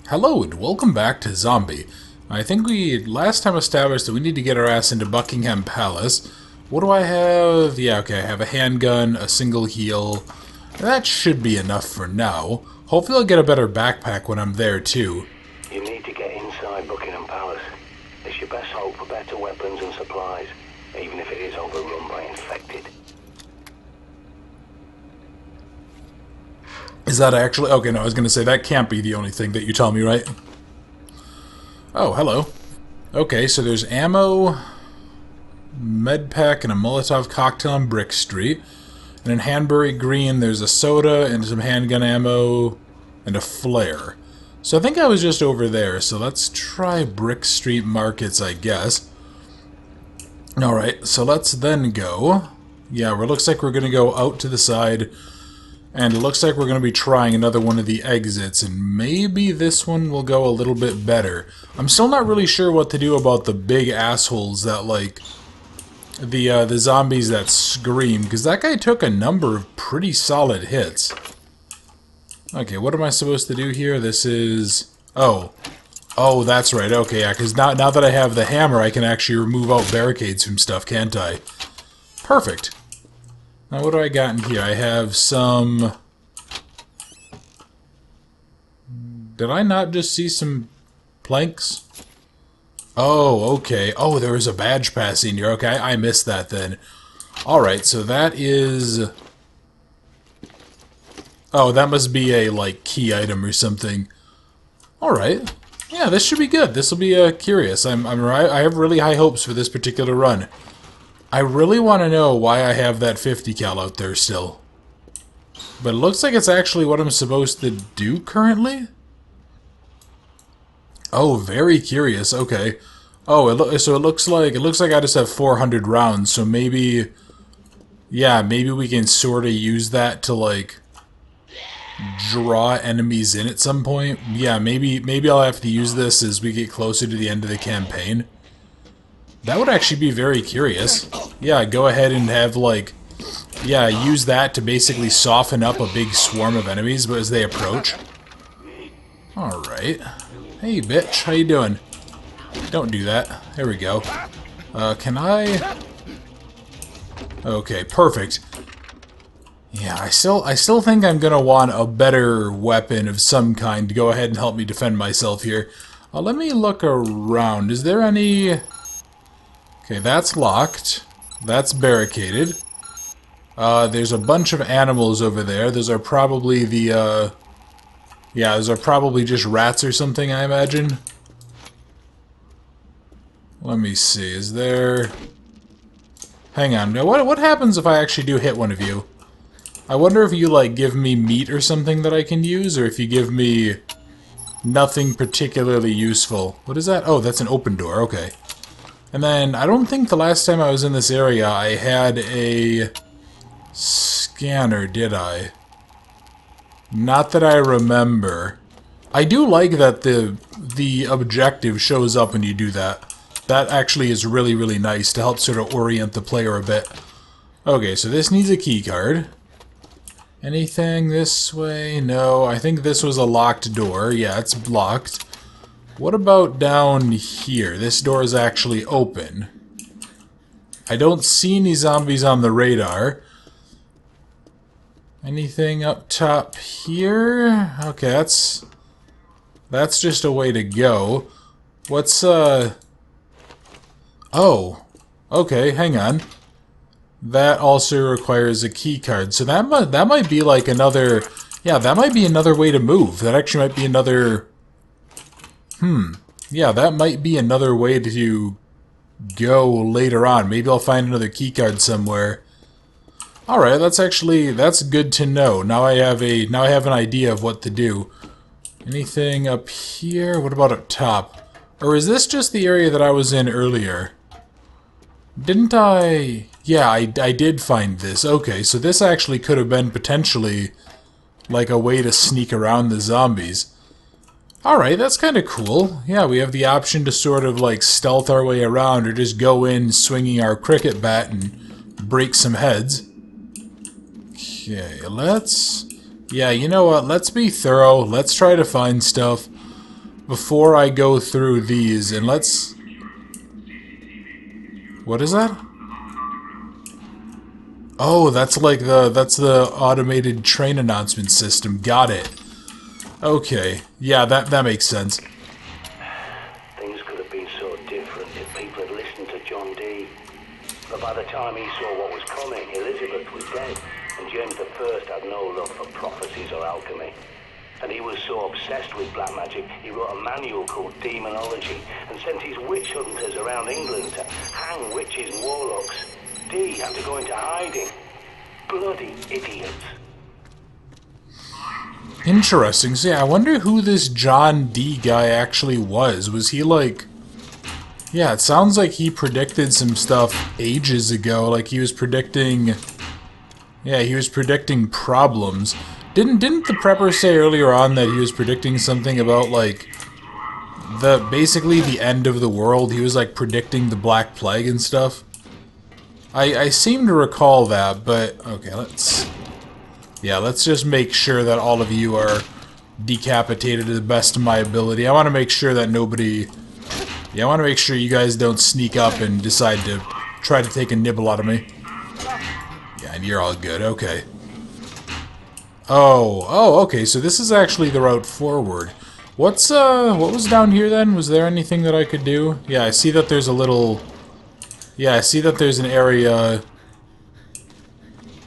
Hello and welcome back to Zombie. I think we last time established that we need to get our ass into Buckingham Palace. What do I have? Yeah, okay, I have a handgun, a single heal. That should be enough for now. Hopefully I'll get a better backpack when I'm there too. You need to get inside Buckingham Palace. It's your best hope for better weapons and supplies, even if it is overrun by infected. Is that actually... Okay, no, I was going to say that can't be the only thing that you tell me, right? Oh, hello. Okay, so there's ammo, med pack, and a Molotov cocktail on Brick Street. And in Hanbury Green, there's a soda and some handgun ammo and a flare. So I think I was just over there, so let's try Brick Street Markets, I guess. Alright, so let's then go. Yeah, it looks like we're going to go out to the side, and it looks like we're going to be trying another one of the exits, and maybe this one will go a little bit better. I'm still not really sure what to do about the big assholes that, like, the zombies that scream, because that guy took a number of pretty solid hits. Okay, what am I supposed to do here? This is... Oh, that's right. Okay, yeah, because now that I have the hammer, I can actually remove out barricades from stuff, can't I? Perfect. Now, what do I got in here? I have some... Did I not just see some planks? Oh, okay. Oh, there was a badge pass in here. Okay, I missed that then. Alright, so that is... Oh, that must be a, like, key item or something. Alright. Yeah, this should be good. This will be curious. I have really high hopes for this particular run. I really want to know why I have that 50 cal out there still. But it looks like it's actually what I'm supposed to do currently? Oh, very curious. Okay. Oh, so it looks like I just have 400 rounds, so maybe... Yeah, maybe we can sort of use that to, like, draw enemies in at some point. Yeah, maybe I'll have to use this as we get closer to the end of the campaign. That would actually be very curious. Yeah, go ahead and have, like... Yeah, use that to basically soften up a big swarm of enemies as they approach. Alright. Hey, bitch, how you doing? Don't do that. There we go. Can I... Okay, perfect. Yeah, I still think I'm gonna want a better weapon of some kind to go ahead and help me defend myself here. Let me look around. Is there any... Okay, that's locked. That's barricaded. There's a bunch of animals over there. Those are probably the, yeah, those are probably just rats or something, I imagine. Let me see, is there... Hang on, now what happens if I actually do hit one of you? I wonder if you, like, give me meat or something that I can use, or if you give me nothing particularly useful. What is that? Oh, that's an open door, okay. And then, I don't think the last time I was in this area I had a scanner, did I? Not that I remember. I do like that the objective shows up when you do that. That actually is really, really nice to help sort of orient the player a bit. Okay, so this needs a key card. Anything this way? No, I think this was a locked door. Yeah, it's locked. What about down here? This door is actually open. I don't see any zombies on the radar. Anything up top here? Okay, that's just a way to go. What's Oh, okay, hang on. That also requires a key card. So that might be like another... Yeah, that might be another way to move. That actually might be another... Yeah, that might be another way to go later on. Maybe I'll find another keycard somewhere. Alright, that's good to know. Now I have an idea of what to do. Anything up here? What about up top? Or is this just the area that I was in earlier? Didn't I... Yeah, I did find this. Okay, so this actually could have been potentially like a way to sneak around the zombies. Alright, that's kind of cool. Yeah, we have the option to sort of like stealth our way around or just go in swinging our cricket bat and break some heads. Okay, let's... Yeah, you know what? Let's be thorough. Let's try to find stuff. before I go through these, and let's... What is that? Oh, that's like that's the automated train announcement system. Got it. Okay. Yeah, that makes sense. Things could have been so different if people had listened to John D. But by the time he saw what was coming, Elizabeth was dead, and James I had no love for prophecies or alchemy. And he was so obsessed with black magic, he wrote a manual called Demonology and sent his witch hunters around England to hang witches and warlocks. D had to go into hiding. Bloody idiots. Interesting. So yeah, I wonder who this John D guy actually was. Was he like... Yeah, it sounds like he predicted some stuff ages ago. Like he was predicting... Yeah, he was predicting problems. Didn't the prepper say earlier on that he was predicting something about, like, basically the end of the world? He was, like, predicting the Black Plague and stuff? I seem to recall that, but, okay, let's just make sure that all of you are decapitated to the best of my ability. I want to make sure that nobody... Yeah, I want to make sure you guys don't sneak up and decide to try to take a nibble out of me. Yeah, and you're all good, okay. Oh, okay, so this is actually the route forward. What was down here then? Was there anything that I could do? Yeah, I see that there's a little... Yeah, I see that there's an area...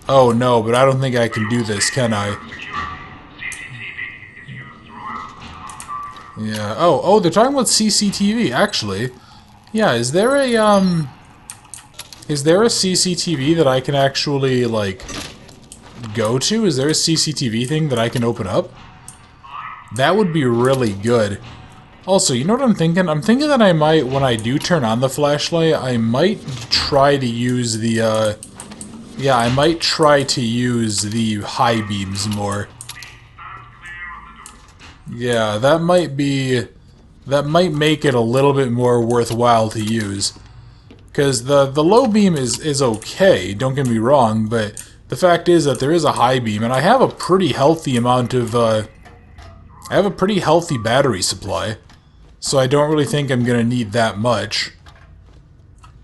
Oh, no, but I don't think I can do this, can I? Yeah, oh, they're talking about CCTV, actually. Yeah, is there a CCTV that I can actually, like... go to? Is there a CCTV thing that I can open up? That would be really good. Also, you know what I'm thinking? I'm thinking that I might, when I do turn on the flashlight, I might try to use the, yeah, I might try to use the high beams more. Yeah, that might make it a little bit more worthwhile to use. Because the low beam is okay, don't get me wrong, but the fact is that there is a high beam, and I have a pretty healthy amount of, I have a pretty healthy battery supply, so I don't really think I'm going to need that much.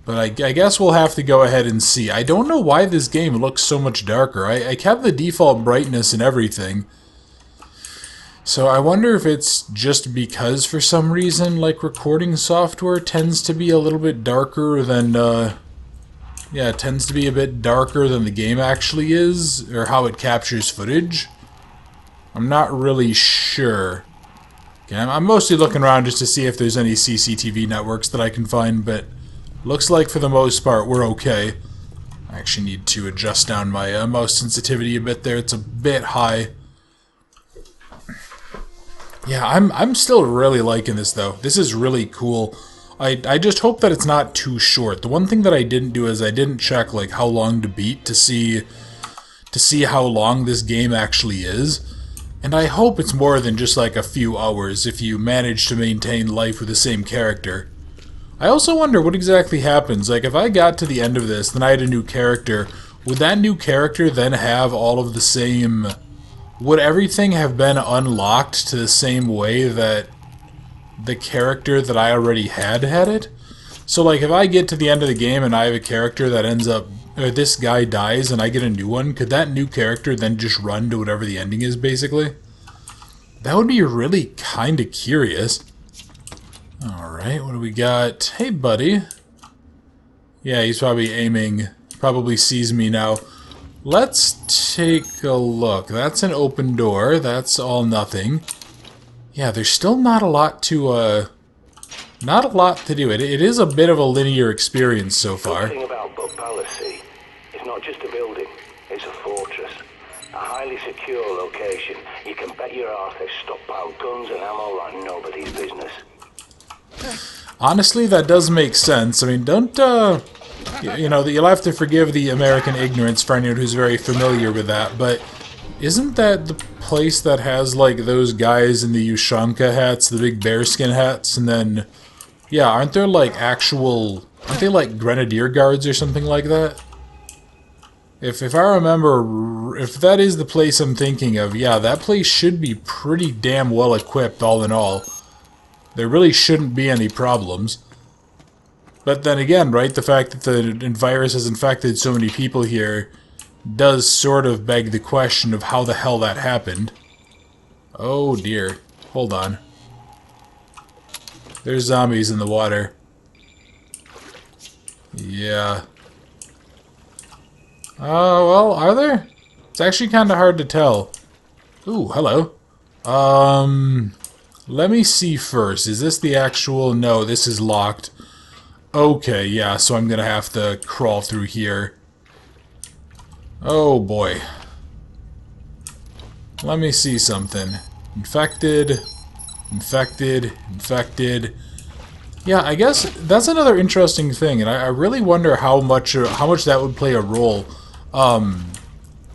But I guess we'll have to go ahead and see. I don't know why this game looks so much darker. I kept the default brightness and everything. So I wonder if it's just because for some reason, like, recording software tends to be a little bit darker than, yeah, it tends to be a bit darker than the game actually is, or how it captures footage. I'm not really sure. Okay, I'm mostly looking around just to see if there's any CCTV networks that I can find, but looks like for the most part we're okay. I actually need to adjust down my mouse sensitivity a bit there. It's a bit high. Yeah, I'm still really liking this though. This is really cool. I just hope that it's not too short. The one thing that I didn't do is I didn't check like how long to beat to see how long this game actually is. And I hope it's more than just like a few hours if you manage to maintain life with the same character. I also wonder what exactly happens. Like if I got to the end of this, then I had a new character, would that new character then have all of the same... Would everything have been unlocked to the same way that the character that I already had it? So like if I get to the end of the game and I have a character that ends up, or this guy dies and I get a new one, could that new character then just run to whatever the ending is basically? That would be really kinda curious. Alright, what do we got? Hey buddy. Yeah, he's probably aiming, probably sees me now. Let's take a look. That's an open door. That's all nothing. Yeah, there's still not a lot to, not a lot to do. It is a bit of a linear experience so far. The thing about Bug Palace, see, it's not just a building, it's a fortress. A highly secure location. You can bet your ass they've stockpiled guns and ammo like nobody's business. Honestly, that does make sense. I mean, don't, you know, you'll have to forgive the American ignorance for anyone who's very familiar with that, but isn't that the place that has, like, those guys in the Ushanka hats, the big bearskin hats, and then, yeah, aren't there, like, aren't they, like, grenadier guards or something like that? If I remember, if that is the place I'm thinking of, yeah, that place should be pretty damn well equipped, all in all. There really shouldn't be any problems. But then again, right, the fact that the virus has infected so many people here does sort of beg the question of how the hell that happened. Oh dear. Hold on. There's zombies in the water. Yeah. Oh, well, are there? It's actually kind of hard to tell. Ooh, hello. Let me see first. Is this the actual... No, this is locked. Okay, yeah, so I'm gonna have to crawl through here. Oh, boy. Let me see something. Infected. Infected. Infected. Yeah, I guess that's another interesting thing, and I really wonder how much that would play a role.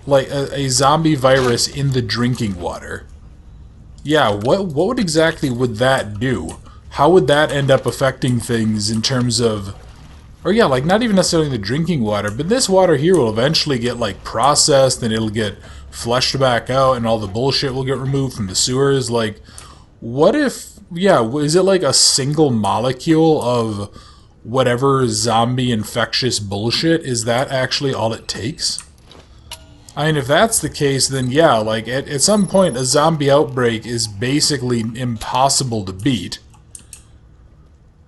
Like a zombie virus in the drinking water. Yeah, what exactly would that do? How would that end up affecting things in terms of... Or yeah, like not even necessarily the drinking water, but this water here will eventually get like processed and it'll get flushed back out and all the bullshit will get removed from the sewers. Like, what if... Yeah, is it like a single molecule of whatever zombie infectious bullshit? Is that actually all it takes? I mean, if that's the case, then yeah, like, at some point, a zombie outbreak is basically impossible to beat.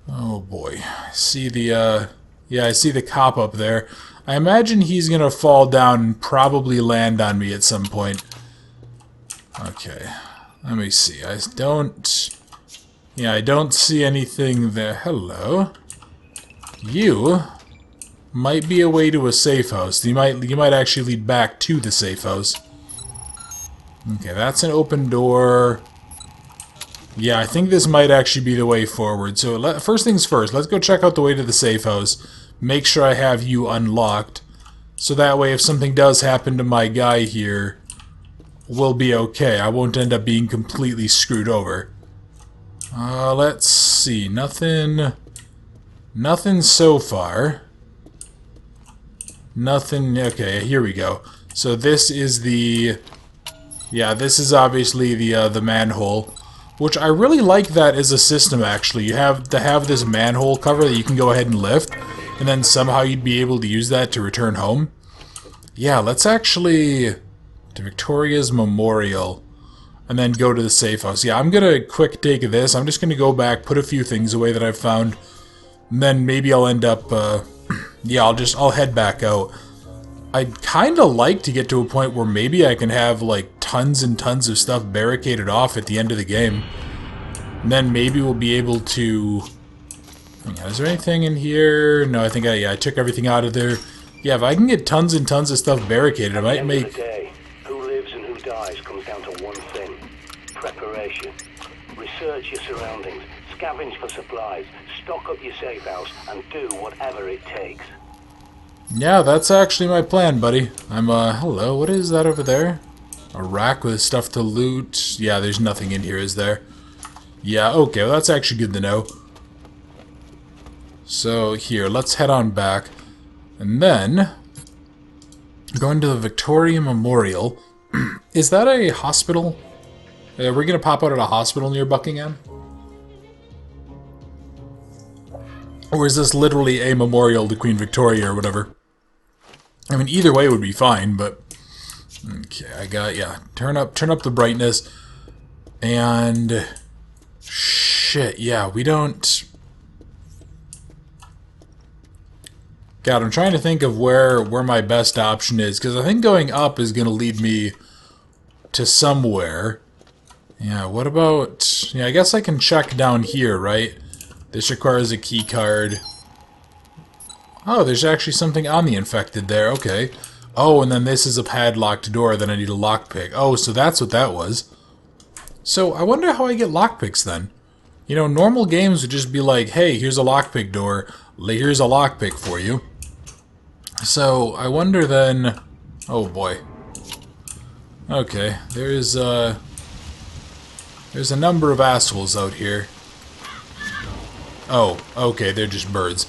Oh boy. I see the, yeah, I see the cop up there. I imagine he's gonna fall down and probably land on me at some point. Okay. Let me see. I don't... Yeah, I don't see anything there. Hello. You... might be a way to a safe house. You might actually lead back to the safe house. Okay, that's an open door. Yeah, I think this might actually be the way forward. So first things first, let's go check out the way to the safe house. Make sure I have you unlocked. So that way if something does happen to my guy here, we'll be okay. I won't end up being completely screwed over. Let's see. Nothing so far. Nothing. Okay, here we go. So this is the... Yeah, this is obviously the manhole, which I really like that as a system, actually. You have to have this manhole cover that you can go ahead and lift, and then somehow you'd be able to use that to return home. Yeah, let's actually... to Victoria's Memorial, and then go to the safe house. Yeah, I'm gonna quick take this. I'm just gonna go back, put a few things away that I've found, and then maybe I'll end up... yeah, I'll head back out. I'd kind of like to get to a point where maybe I can have, like, tons and tons of stuff barricaded off at the end of the game. And then maybe we'll be able to... Hang on, is there anything in here? No, I think I took everything out of there. Yeah, if I can get tons and tons of stuff barricaded, I might make... At the end of the day, who lives and who dies comes down to one thing. Preparation. Research your surroundings. Scavenge for supplies. Stock up your safe house and do whatever it takes. Yeah, that's actually my plan, buddy. Hello, what is that over there? A rack with stuff to loot. Yeah, there's nothing in here, is there? Yeah, okay, well, that's actually good to know. So, here, let's head on back. And then, going to the Victoria Memorial. Is that a hospital? Are we going to pop out at a hospital near Buckingham? Or is this literally a memorial to Queen Victoria or whatever? I mean, either way would be fine, but... Okay, I got... Yeah, turn up the brightness. And... Shit, yeah, we don't... God, I'm trying to think of where my best option is, because I think going up is going to lead me to somewhere. Yeah, what about... Yeah, I guess I can check down here, right? This requires a key card. Oh, there's actually something on the infected there. Okay. Oh, and then this is a padlocked door that I need a lockpick. Oh, so that's what that was. So I wonder how I get lockpicks then. You know, normal games would just be like, hey, here's a lockpick door. Here's a lockpick for you. So I wonder then... Oh boy. Okay, there's a number of assholes out here. Oh, okay, they're just birds.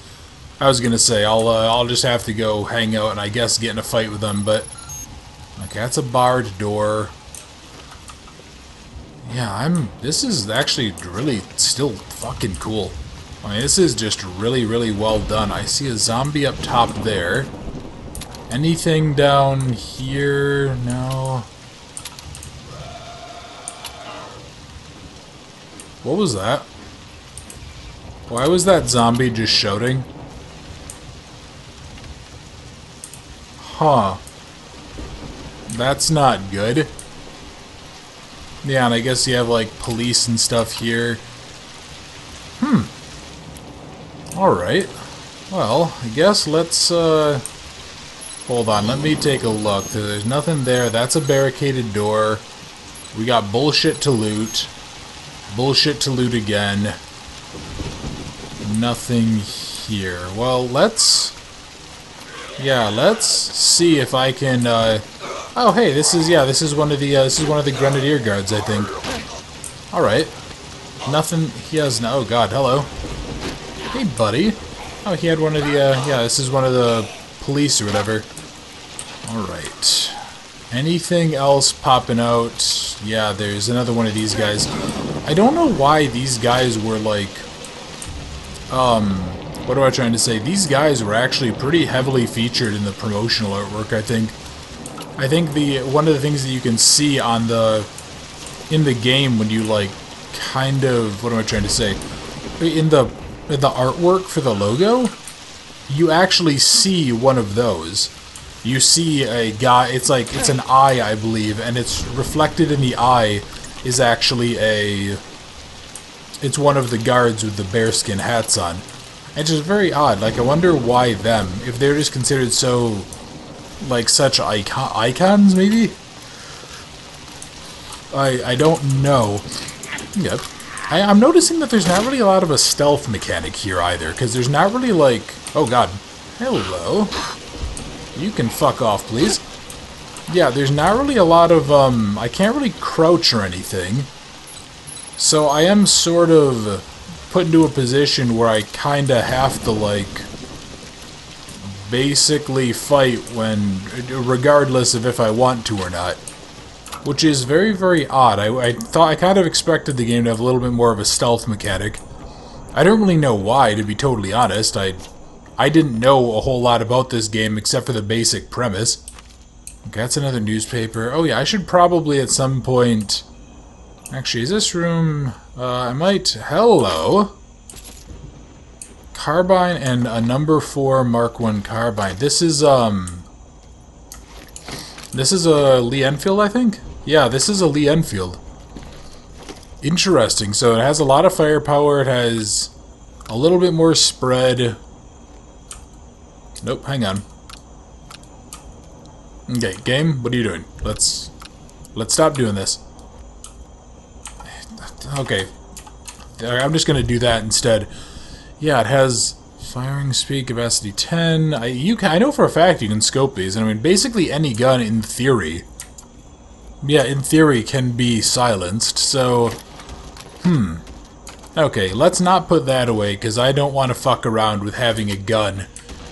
I was gonna say, I'll just have to go hang out and I guess get in a fight with them, but... Okay, that's a barred door. Yeah, this is actually really still fucking cool. I mean, this is just really, really well done. I see a zombie up top there. Anything down here? No. What was that? Why was that zombie just shouting? Huh. That's not good. Yeah, and I guess you have, like, police and stuff here. Alright. Well, I guess let's, hold on, let me take a look. There's nothing there. That's a barricaded door. We got bullshit to loot. Bullshit to loot again. Nothing here. Well, let's see if I can, oh, hey, this is one of the Grenadier Guards, I think. Alright. Nothing, he has no, oh god, hello. Hey, buddy. Oh, he had one of the, yeah, this is one of the police or whatever. Alright. Anything else popping out? Yeah, there's another one of these guys. I don't know why these guys were, like, what am I trying to say? These guys were actually pretty heavily featured in the promotional artwork, I think. I think one of the things that you can see in the game when you, like, kind of, what am I trying to say? In the artwork for the logo, you actually see one of those. You see a guy, it's an eye, I believe, and it's reflected in the eye is actually it's one of the guards with the bearskin hats on. It's just very odd. Like, I wonder why them, if they're just considered so, like, such icons, maybe? I don't know. Yep. I'm noticing that there's not really a lot of a stealth mechanic here either, because there's not really, like, oh god, hello. You can fuck off, please. Yeah, there's not really a lot of, I can't really crouch or anything. So I am sort of put into a position where I kinda have to, like, basically fight regardless of if I want to or not. Which is very, very odd. I kind of expected the game to have a little bit more of a stealth mechanic. I don't really know why, to be totally honest. I didn't know a whole lot about this game except for the basic premise. Okay, that's another newspaper. Oh yeah, I should probably at some point... Actually, is this room... I might... Hello! Carbine and a number 4 Mark 1 carbine. This is a Lee Enfield, I think? Yeah, this is a Lee Enfield. Interesting. So it has a lot of firepower. It has a little bit more spread. Nope, hang on. Okay, game, what are you doing? Let's stop doing this. Okay. I'm just gonna do that instead. Yeah, it has firing speed, capacity 10. I know for a fact you can scope these. And I mean, basically any gun in theory, yeah, in theory can be silenced. So, okay, let's not put that away because I don't want to fuck around with having a gun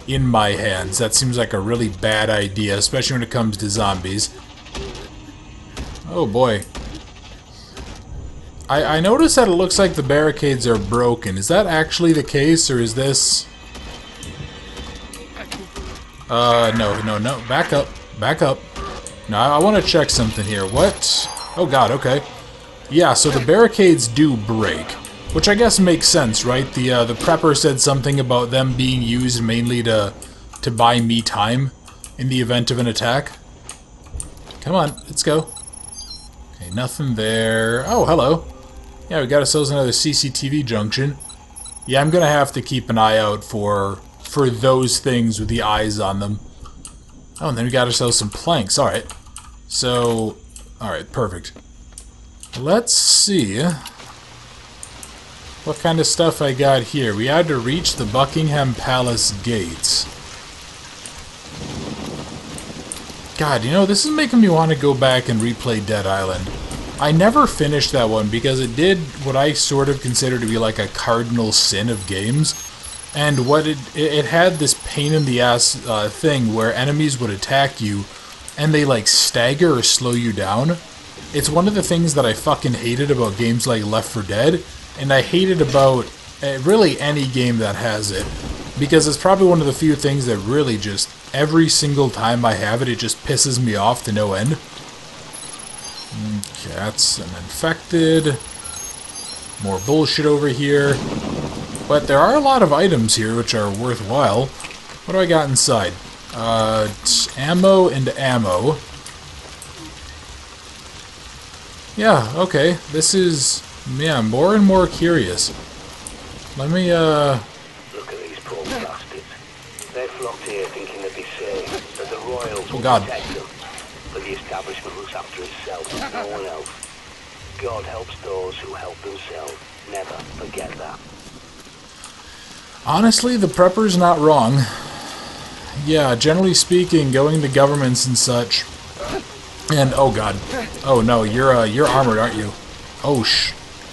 in my hands. That seems like a really bad idea, especially when it comes to zombies. Oh boy. I noticed that it looks like the barricades are broken. Is that actually the case, or is this... No. Back up. Back up. No, I want to check something here. What? Oh god, okay. Yeah, so the barricades do break. Which I guess makes sense, right? The prepper said something about them being used mainly to buy me time in the event of an attack. Come on, let's go. Okay, nothing there. Oh, hello. Yeah, we got ourselves another CCTV junction. Yeah, I'm gonna have to keep an eye out for those things with the eyes on them. Oh, and then we got ourselves some planks. Alright. So, alright, perfect. Let's see what kind of stuff I got here. We had to reach the Buckingham Palace gates. God, you know, this is making me want to go back and replay Dead Island. I never finished that one because it did what I sort of consider to be like a cardinal sin of games. And what it had this pain in the ass thing where enemies would attack you and they like stagger or slow you down. It's one of the things that I fucking hated about games like Left 4 Dead, and I hate it about really any game that has it, because it's probably one of the few things that really just, every single time I have it, it just pisses me off to no end. Cats and infected. More bullshit over here. But there are a lot of items here which are worthwhile. What do I got inside? Ammo and ammo. Yeah, okay. This is, yeah, more and more curious. Let me, Look at these poor bastards. They flocked here thinking they'd be safe, that the royals would protect them. But the establishment looks after itself, no one else. God helps those who help themselves. Never forget that. honestly, the prepper's not wrong. Yeah, generally speaking, going to governments and such. And, oh god. Oh no, you're armored, aren't you? Oh,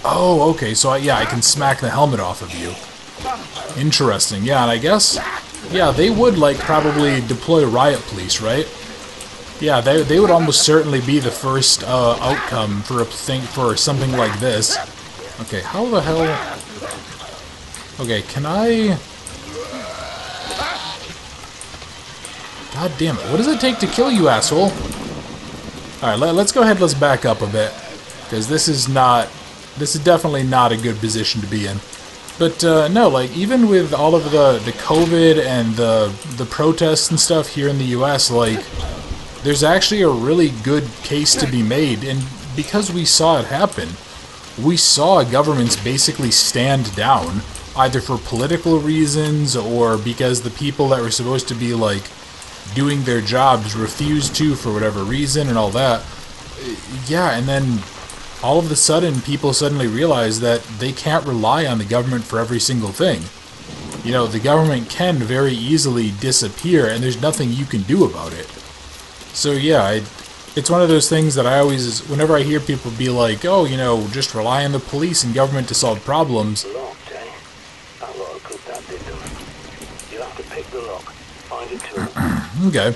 oh, okay, so I can smack the helmet off of you. Interesting, yeah, and I guess, yeah, they would, like, probably deploy riot police, right? Yeah, they would almost certainly be the first outcome for for something like this. Okay, how the hell... Okay, can I... God damn it, what does it take to kill you, asshole? Alright, let's go ahead, let's back up a bit. Because this is definitely not a good position to be in. But, no, like, even with all of the COVID and the protests and stuff here in the US, like, there's actually a really good case to be made, and because we saw it happen, we saw governments basically stand down, either for political reasons, or because the people that were supposed to be, like, doing their jobs refused to for whatever reason and all that. Yeah, and then all of a sudden people suddenly realize that they can't rely on the government for every single thing. You know, the government can very easily disappear and there's nothing you can do about it. So yeah, it's one of those things that I always, whenever I hear people be like, oh, you know, just rely on the police and government to solve problems. Locked, eh? That lot could that did them. You'll have to pick the lock. Find it too. Okay.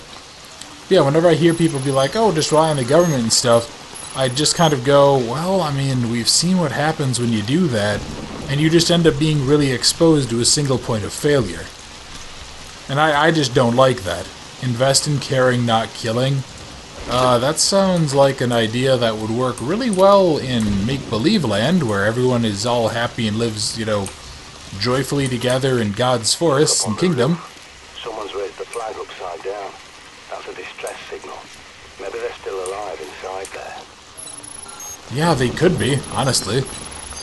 Yeah, whenever I hear people be like, oh, just rely on the government and stuff, I just kind of go, well, I mean, we've seen what happens when you do that, and you just end up being really exposed to a single point of failure. And I just don't like that. Invest in caring, not killing. That sounds like an idea that would work really well in make-believe land, where everyone is all happy and lives, you know, joyfully together in God's forests and kingdom. Someone's raised the flag upside down. That's a distress signal. Maybe they're still alive inside there. Yeah, they could be, honestly.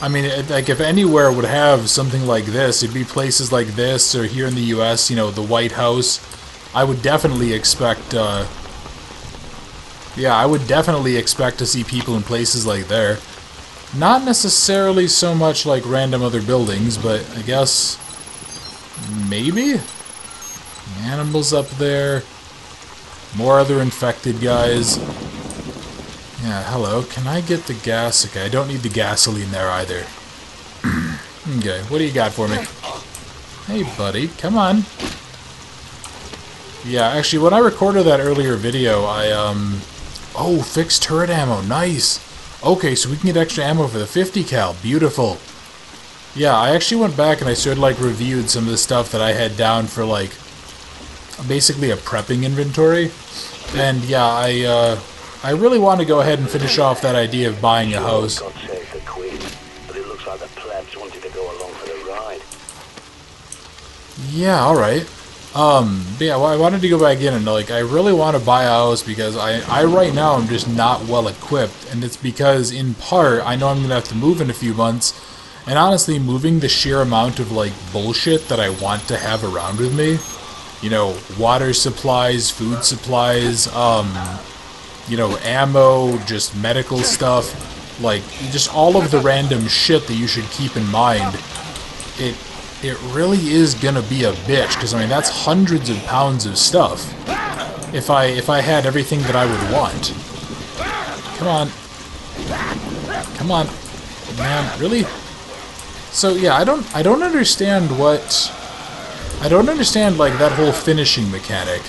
I mean, like, if anywhere would have something like this, it'd be places like this, or here in the US, you know, the White House. I would definitely expect, yeah, I would definitely expect to see people in places like there. Not necessarily so much like random other buildings, but I guess maybe? Animals up there. More other infected guys. Yeah, hello. Can I get the gas? Okay, I don't need the gasoline there either. Okay, what do you got for me? Hey, buddy, come on. Yeah, actually, when I recorded that earlier video, oh, fixed turret ammo, nice! Okay, so we can get extra ammo for the 50 cal, beautiful. Yeah, I actually went back and I sort of, like, reviewed some of the stuff that I had down for, like, basically a prepping inventory. And, yeah, I really want to go ahead and finish off that idea of buying a house. God save the Queen, but it looks like the plebs wanted to go along for the ride. Yeah, alright. Yeah, well, I wanted to go back in and, like, I really want to buy a house because I right now am just not well equipped, and it's because, in part, I know I'm going to have to move in a few months, and honestly, moving the sheer amount of, like, bullshit that I want to have around with me, you know, water supplies, food supplies, you know, ammo, just medical stuff, like, just all of the random shit that you should keep in mind, it really is gonna be a bitch, because, I mean, that's hundreds of pounds of stuff, if I had everything that I would want. Come on. Come on. Man, really? So, yeah, I don't understand what... I don't understand, like, that whole finishing mechanic.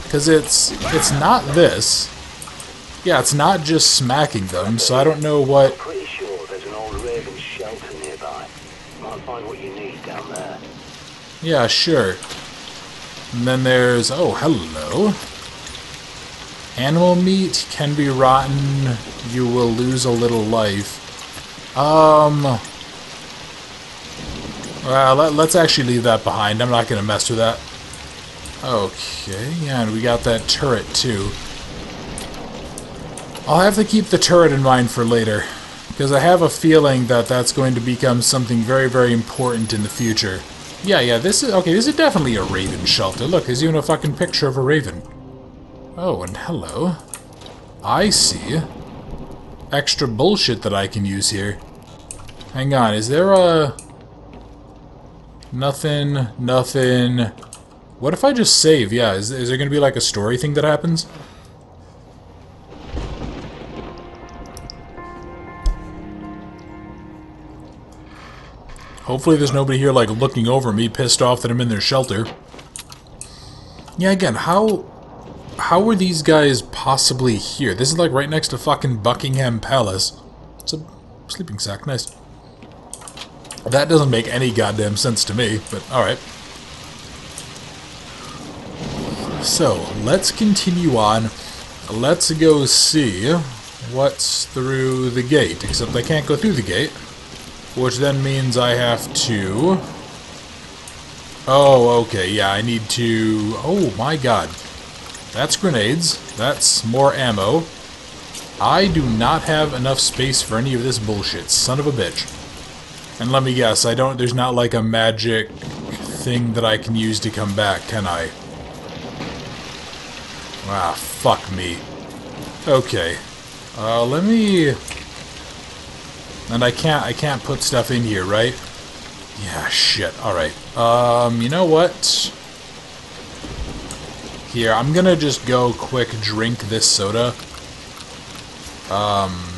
Because it's not this. Yeah, it's not just smacking them, so I don't know what... I'm pretty sure there's an old raven shelter nearby. Might find what you need down there. Yeah, sure. And then there's... Oh, hello. Animal meat can be rotten. You will lose a little life. Well, let's actually leave that behind. I'm not going to mess with that. Okay, yeah, and we got that turret, too. I'll have to keep the turret in mind for later, because I have a feeling that that's going to become something very, very important in the future. Yeah, this is... Okay, this is definitely a raven shelter. Look, there's even a fucking picture of a raven. Oh, and hello. I see. Extra bullshit that I can use here. Hang on, is there a... Nothing. What if I just save? Yeah, is there gonna be like a story thing that happens? Hopefully there's nobody here like looking over me, pissed off that I'm in their shelter. Yeah, again, how were these guys possibly here? This is like right next to fucking Buckingham Palace. It's a sleeping sack, nice. That doesn't make any goddamn sense to me, but alright. So, let's continue on. Let's go see what's through the gate. Except I can't go through the gate. Which then means I have to... Oh, okay, yeah, I need to... Oh my god. That's grenades. That's more ammo. I do not have enough space for any of this bullshit. Son of a bitch. And let me guess, there's not like a magic thing that I can use to come back, can I? Ah, fuck me. Okay. Let me... And I can't put stuff in here, right? Yeah, shit. Alright. You know what? Here, I'm gonna just go quick drink this soda.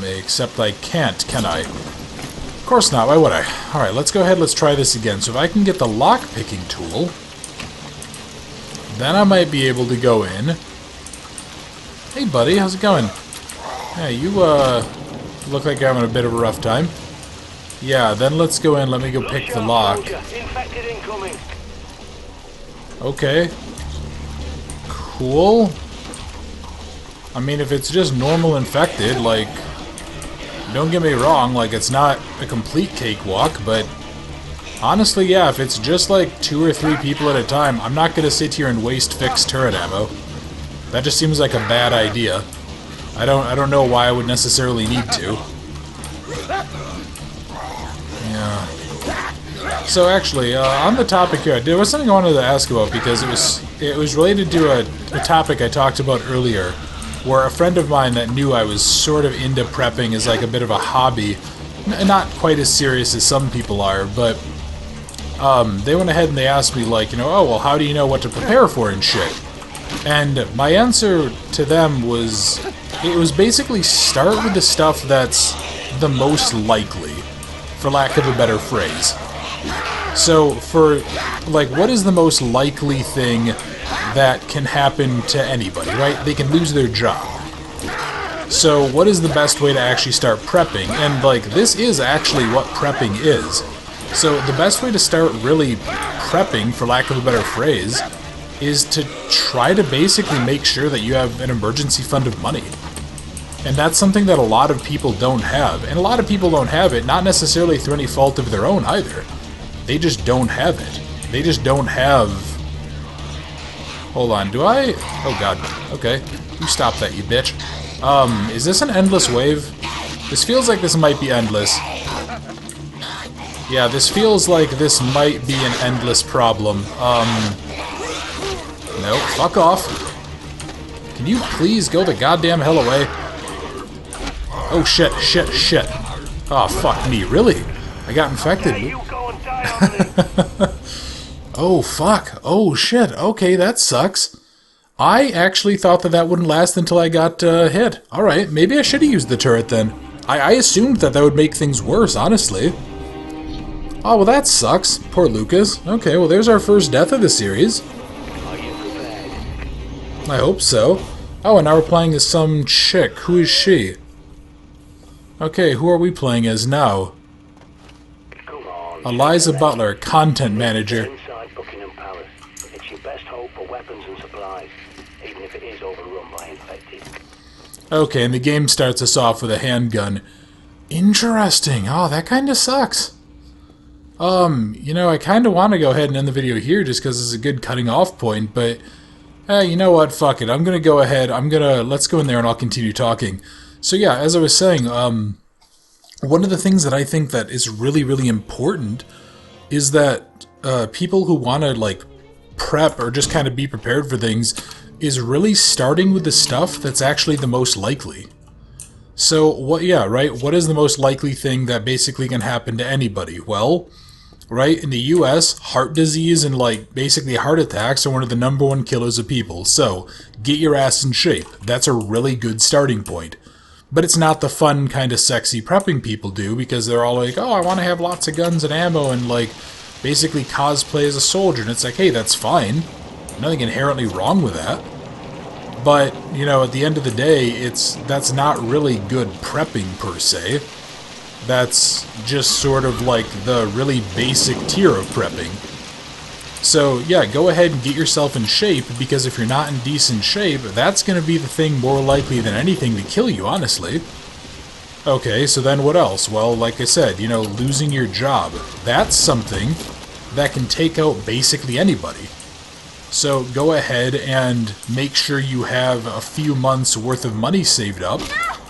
Except I can't, can I? Of course not, why would I? Alright, let's go ahead, let's try this again. So if I can get the lock-picking tool, then I might be able to go in. Hey buddy, how's it going? Yeah, you look like you're having a bit of a rough time. Yeah, then let's go in, let me go pick the lock. Okay. Cool. I mean, if it's just normal infected, like... Don't get me wrong, like, it's not a complete cakewalk, but... Honestly, yeah, if it's just like 2 or 3 people at a time, I'm not gonna sit here and waste fixed turret ammo. That just seems like a bad idea. I don't know why I would necessarily need to. Yeah. So actually, on the topic here, there was something I wanted to ask about because it was related to a topic I talked about earlier, where a friend of mine that knew I was sort of into prepping as like a bit of a hobby, not quite as serious as some people are, but they went ahead and they asked me like, you know, oh well, how do you know what to prepare for and shit? And my answer to them was, it was basically start with the stuff that's the most likely, for lack of a better phrase. So, for, like, what is the most likely thing that can happen to anybody, right? They can lose their job. So, what is the best way to actually start prepping? And, like, this is actually what prepping is. So, the best way to start really prepping, for lack of a better phrase, is to try to basically make sure that you have an emergency fund of money. And that's something that a lot of people don't have. And a lot of people don't have it, not necessarily through any fault of their own either. They just don't have it. They just don't have... Hold on, do I... Oh god, okay. You stop that, you bitch. Is this an endless wave? This feels like this might be endless. Yeah, this feels like this might be an endless problem. No, fuck off. Can you please go the goddamn hell away? Oh shit. Oh fuck me, really? I got infected. Oh fuck. Oh shit. Okay, that sucks. I actually thought that wouldn't last until I got hit. Alright, maybe I should have used the turret then. I assumed that would make things worse, honestly. Oh, well that sucks. Poor Lucas. Okay, well there's our first death of the series. Are you prepared? I hope so. Oh, and now we're playing as some chick. Who is she? Okay, who are we playing as now? Come on, Eliza Butler, content manager. inside Buckingham Palace. It's your best hope for weapons and supplies, even if it is overrun by infected. Okay, and the game starts us off with a handgun. Interesting. Oh, that kind of sucks. You know, I kind of want to go ahead and end the video here just because it's a good cutting off point, but you know what? Fuck it. I'm going to go ahead. Let's go in there and I'll continue talking. So yeah, as I was saying, one of the things that I think that is really, really important is that people who want to, like, prep or just kind of be prepared for things is really starting with the stuff that's actually the most likely. So, what is the most likely thing that basically can happen to anybody? Well, right, in the US, heart disease and, like, basically heart attacks are one of the #1 killers of people. So, get your ass in shape. That's a really good starting point. But it's not the fun, kind of sexy prepping people do, because they're all like, oh, I want to have lots of guns and ammo and, like, basically cosplay as a soldier. And it's like, hey, that's fine. Nothing inherently wrong with that. But, you know, at the end of the day, that's not really good prepping, per se. That's just sort of like the really basic tier of prepping. So, yeah, go ahead and get yourself in shape, because if you're not in decent shape, that's going to be the thing more likely than anything to kill you, honestly. Okay, so then what else? Well, like I said, you know, losing your job. That's something that can take out basically anybody. So go ahead and make sure you have a few months worth of money saved up.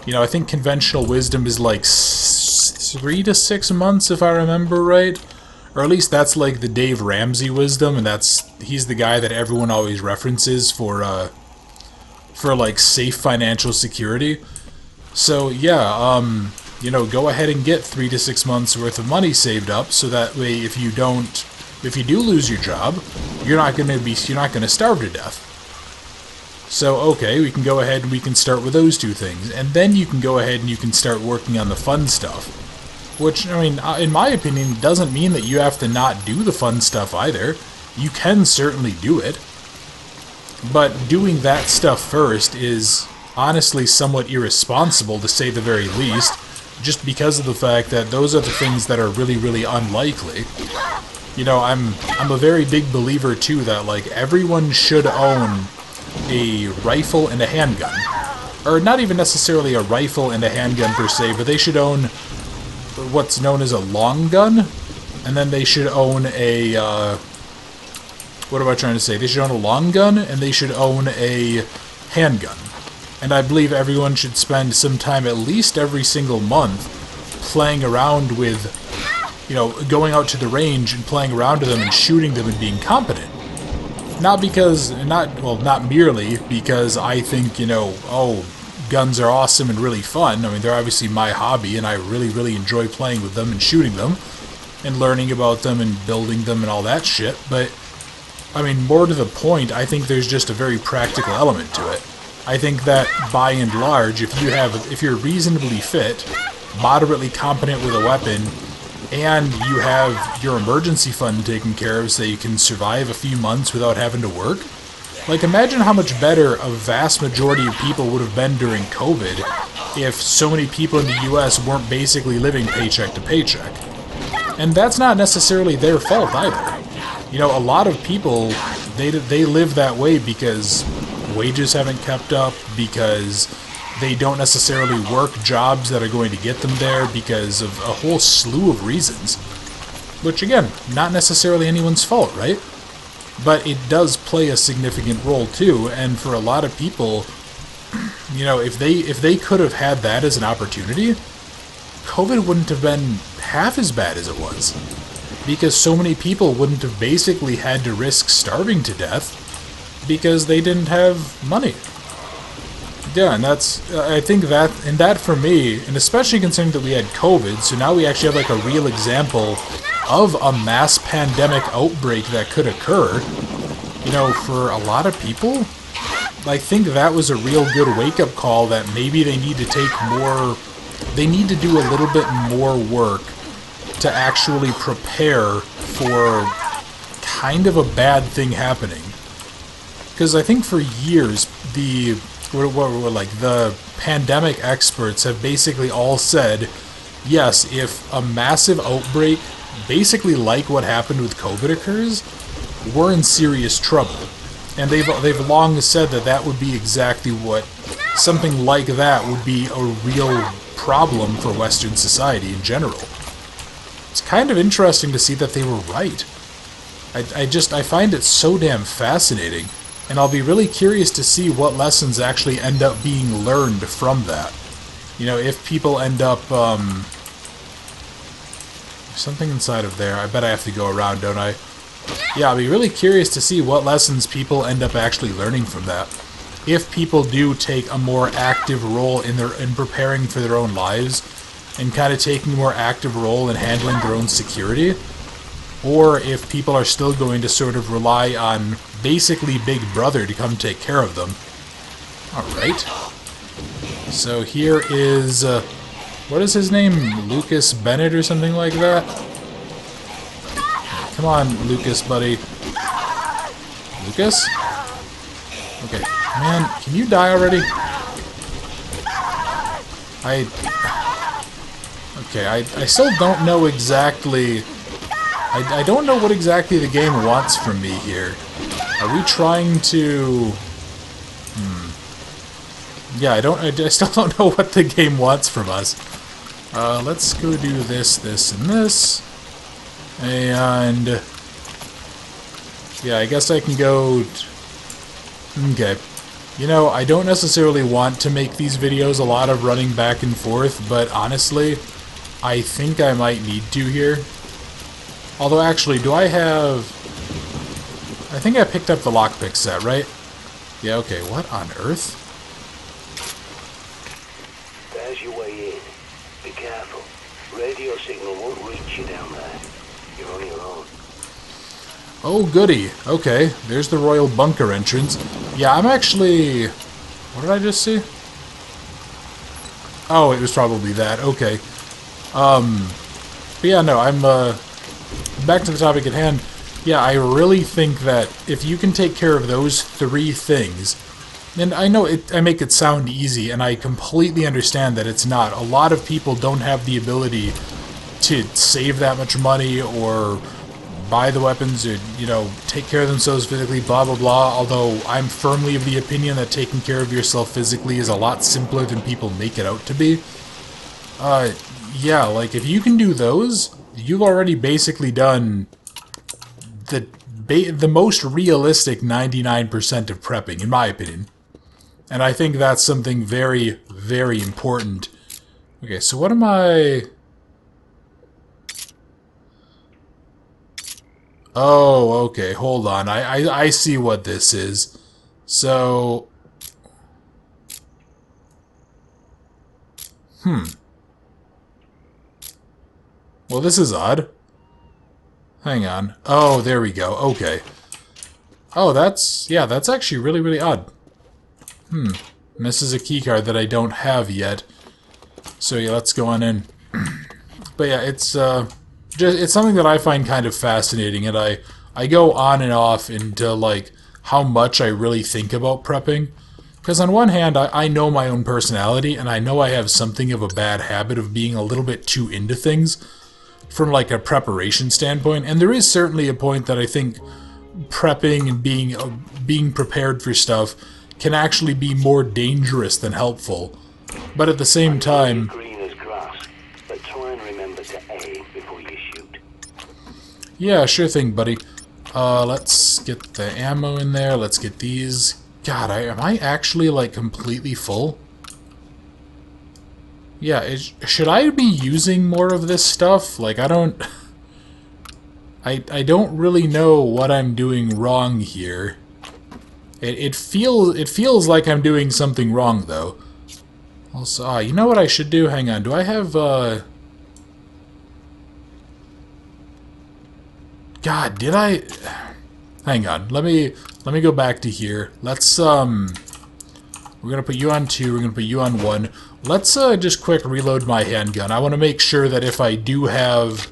You know, I think conventional wisdom is like 3 to 6 months, if I remember right. Or at least that's like the Dave Ramsey wisdom, and he's the guy that everyone always references for like safe financial security. So yeah, you know, go ahead and get 3 to 6 months worth of money saved up, so that way if you do lose your job, you're not gonna starve to death. So okay, we can go ahead and we can start with those two things, and then you can go ahead and you can start working on the fun stuff. Which, I mean, in my opinion, doesn't mean that you have to not do the fun stuff either. You can certainly do it. But doing that stuff first is honestly somewhat irresponsible, to say the very least, just because of the fact that those are the things that are really, really unlikely. You know, I'm a very big believer, too, that, like, everyone should own a rifle and a handgun. Or not even necessarily a rifle and a handgun per se, but they should own what's known as a long gun, and then they should own a, what am I trying to say? They should own a long gun, and they should own a handgun. And I believe everyone should spend some time, at least every single month, playing around with, you know, going out to the range and playing around with them and shooting them and being competent. Not merely because I think, you know, oh, guns are awesome and really fun. I mean, they're obviously my hobby, and I really, really enjoy playing with them and shooting them and learning about them and building them and all that shit. But, I mean, more to the point, I think there's just a very practical element to it. I think that, by and large, if you're reasonably fit, moderately competent with a weapon, and you have your emergency fund taken care of so you can survive a few months without having to work, like, imagine how much better a vast majority of people would have been during COVID if so many people in the US weren't basically living paycheck to paycheck. And that's not necessarily their fault either. You know, a lot of people, they live that way because wages haven't kept up, because they don't necessarily work jobs that are going to get them there, because of a whole slew of reasons. Which, again, not necessarily anyone's fault, right? But it does play a significant role too, and for a lot of people, you know, if they could have had that as an opportunity, COVID wouldn't have been half as bad as it was. Because so many people wouldn't have basically had to risk starving to death because they didn't have money. Yeah, and I think that for me, and especially considering that we had COVID, so now we actually have like a real example of a mass pandemic outbreak that could occur. You know, for a lot of people, I think that was a real good wake-up call that maybe they need to do a little bit more work to actually prepare for kind of a bad thing happening. Because I think for years, the like the pandemic experts have basically all said, yes, if a massive outbreak, basically like what happened with COVID, occurs, we're in serious trouble. And they've long said that that would be exactly what something like that would be a real problem for Western society in general. It's kind of interesting to see that they were right. I find it so damn fascinating, and I'll be really curious to see what lessons actually end up being learned from that. You know, if people end up, there's something inside of there. I bet I have to go around, don't I? Yeah, I'll be really curious to see what lessons people end up actually learning from that. If people do take a more active role in preparing for their own lives, and kind of taking a more active role in handling their own security, or if people are still going to sort of rely on basically Big Brother to come take care of them. Alright. So here is, what is his name? Lucas Bennett or something like that? Come on, Lucas, buddy. Lucas? Okay. Man, can you die already? Okay, I still don't know exactly... I don't know what exactly the game wants from me here. Are we trying to... Yeah, I still don't know what the game wants from us. Let's go do this, this, and this. And... yeah, I guess I can go... Okay. You know, I don't necessarily want to make these videos a lot of running back and forth, but honestly, I think I might need to here. Although, actually, do I have... I think I picked up the lockpick set, right? Yeah, okay. What on earth? There's your way in. Be careful. Radio signal won't reach you down there. You're on your own. Oh, goody. Okay, there's the Royal Bunker entrance. Yeah, I'm actually... What did I just see? Oh, it was probably that. Okay. But yeah, no, I'm, back to the topic at hand. Yeah, I really think that if you can take care of those three things... And I know I make it sound easy, and I completely understand that it's not. A lot of people don't have the ability to save that much money, or buy the weapons, or, you know, take care of themselves physically, blah blah blah, although I'm firmly of the opinion that taking care of yourself physically is a lot simpler than people make it out to be. Yeah, like, if you can do those, you've already basically done the most realistic 99% of prepping, in my opinion. And I think that's something very, very important. Okay, so what am I... Oh, okay, hold on. I see what this is. So... Well, this is odd. Hang on. Oh, there we go. Okay. Oh, that's... yeah, that's actually really, really odd. This is a keycard that I don't have yet. So yeah, let's go on in. But yeah, it's it's something that I find kind of fascinating, and I go on and off into, like, how much I really think about prepping. Because on one hand, I know my own personality, and I know I have something of a bad habit of being a little bit too into things from, like, a preparation standpoint. And there is certainly a point that I think prepping and being prepared for stuff can actually be more dangerous than helpful. But at the same time... Green as grass, but try and remember to aim before you shoot. Yeah, sure thing, buddy. Let's get the ammo in there. Let's get these. God, am I actually, like, completely full? Yeah, should I be using more of this stuff? Like, I don't... I don't really know what I'm doing wrong here. It feels like I'm doing something wrong, though. Also, you know what I should do? Hang on, do I have, God, did I... Hang on, let me go back to here. Let's, we're gonna put you on 2, we're gonna put you on 1. Let's, just quick reload my handgun. I want to make sure that if I do have...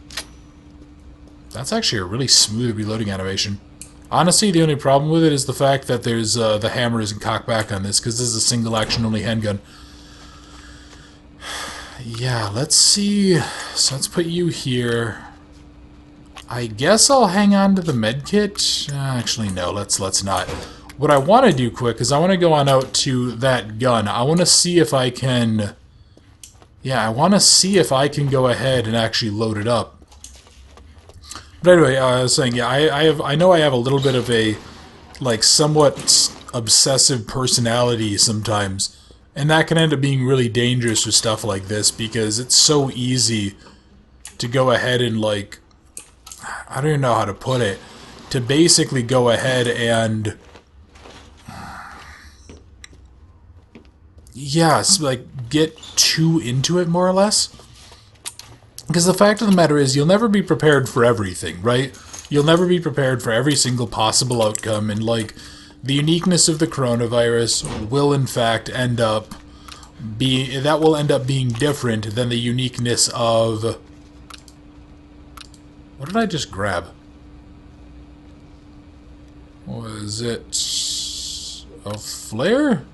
That's actually a really smooth reloading animation. Honestly, the only problem with it is the fact that there's the hammer isn't cocked back on this, because this is a single action only handgun. Yeah, let's see. So let's put you here. I guess I'll hang on to the medkit. Actually, no, let's not. What I want to do quick is I want to go on out to that gun. I want to see if I can... Yeah, I want to see if I can go ahead and actually load it up. But anyway, I was saying, yeah, I know I have a little bit of a, like, somewhat obsessive personality sometimes. And that can end up being really dangerous for stuff like this, because it's so easy to go ahead and, like, I don't even know how to put it, to basically go ahead and, yes, like, get too into it, more or less. Because the fact of the matter is, you'll never be prepared for everything, right? You'll never be prepared for every single possible outcome, and, like, the uniqueness of the coronavirus will, in fact, end up being different than the uniqueness of... What did I just grab? Was it a flare?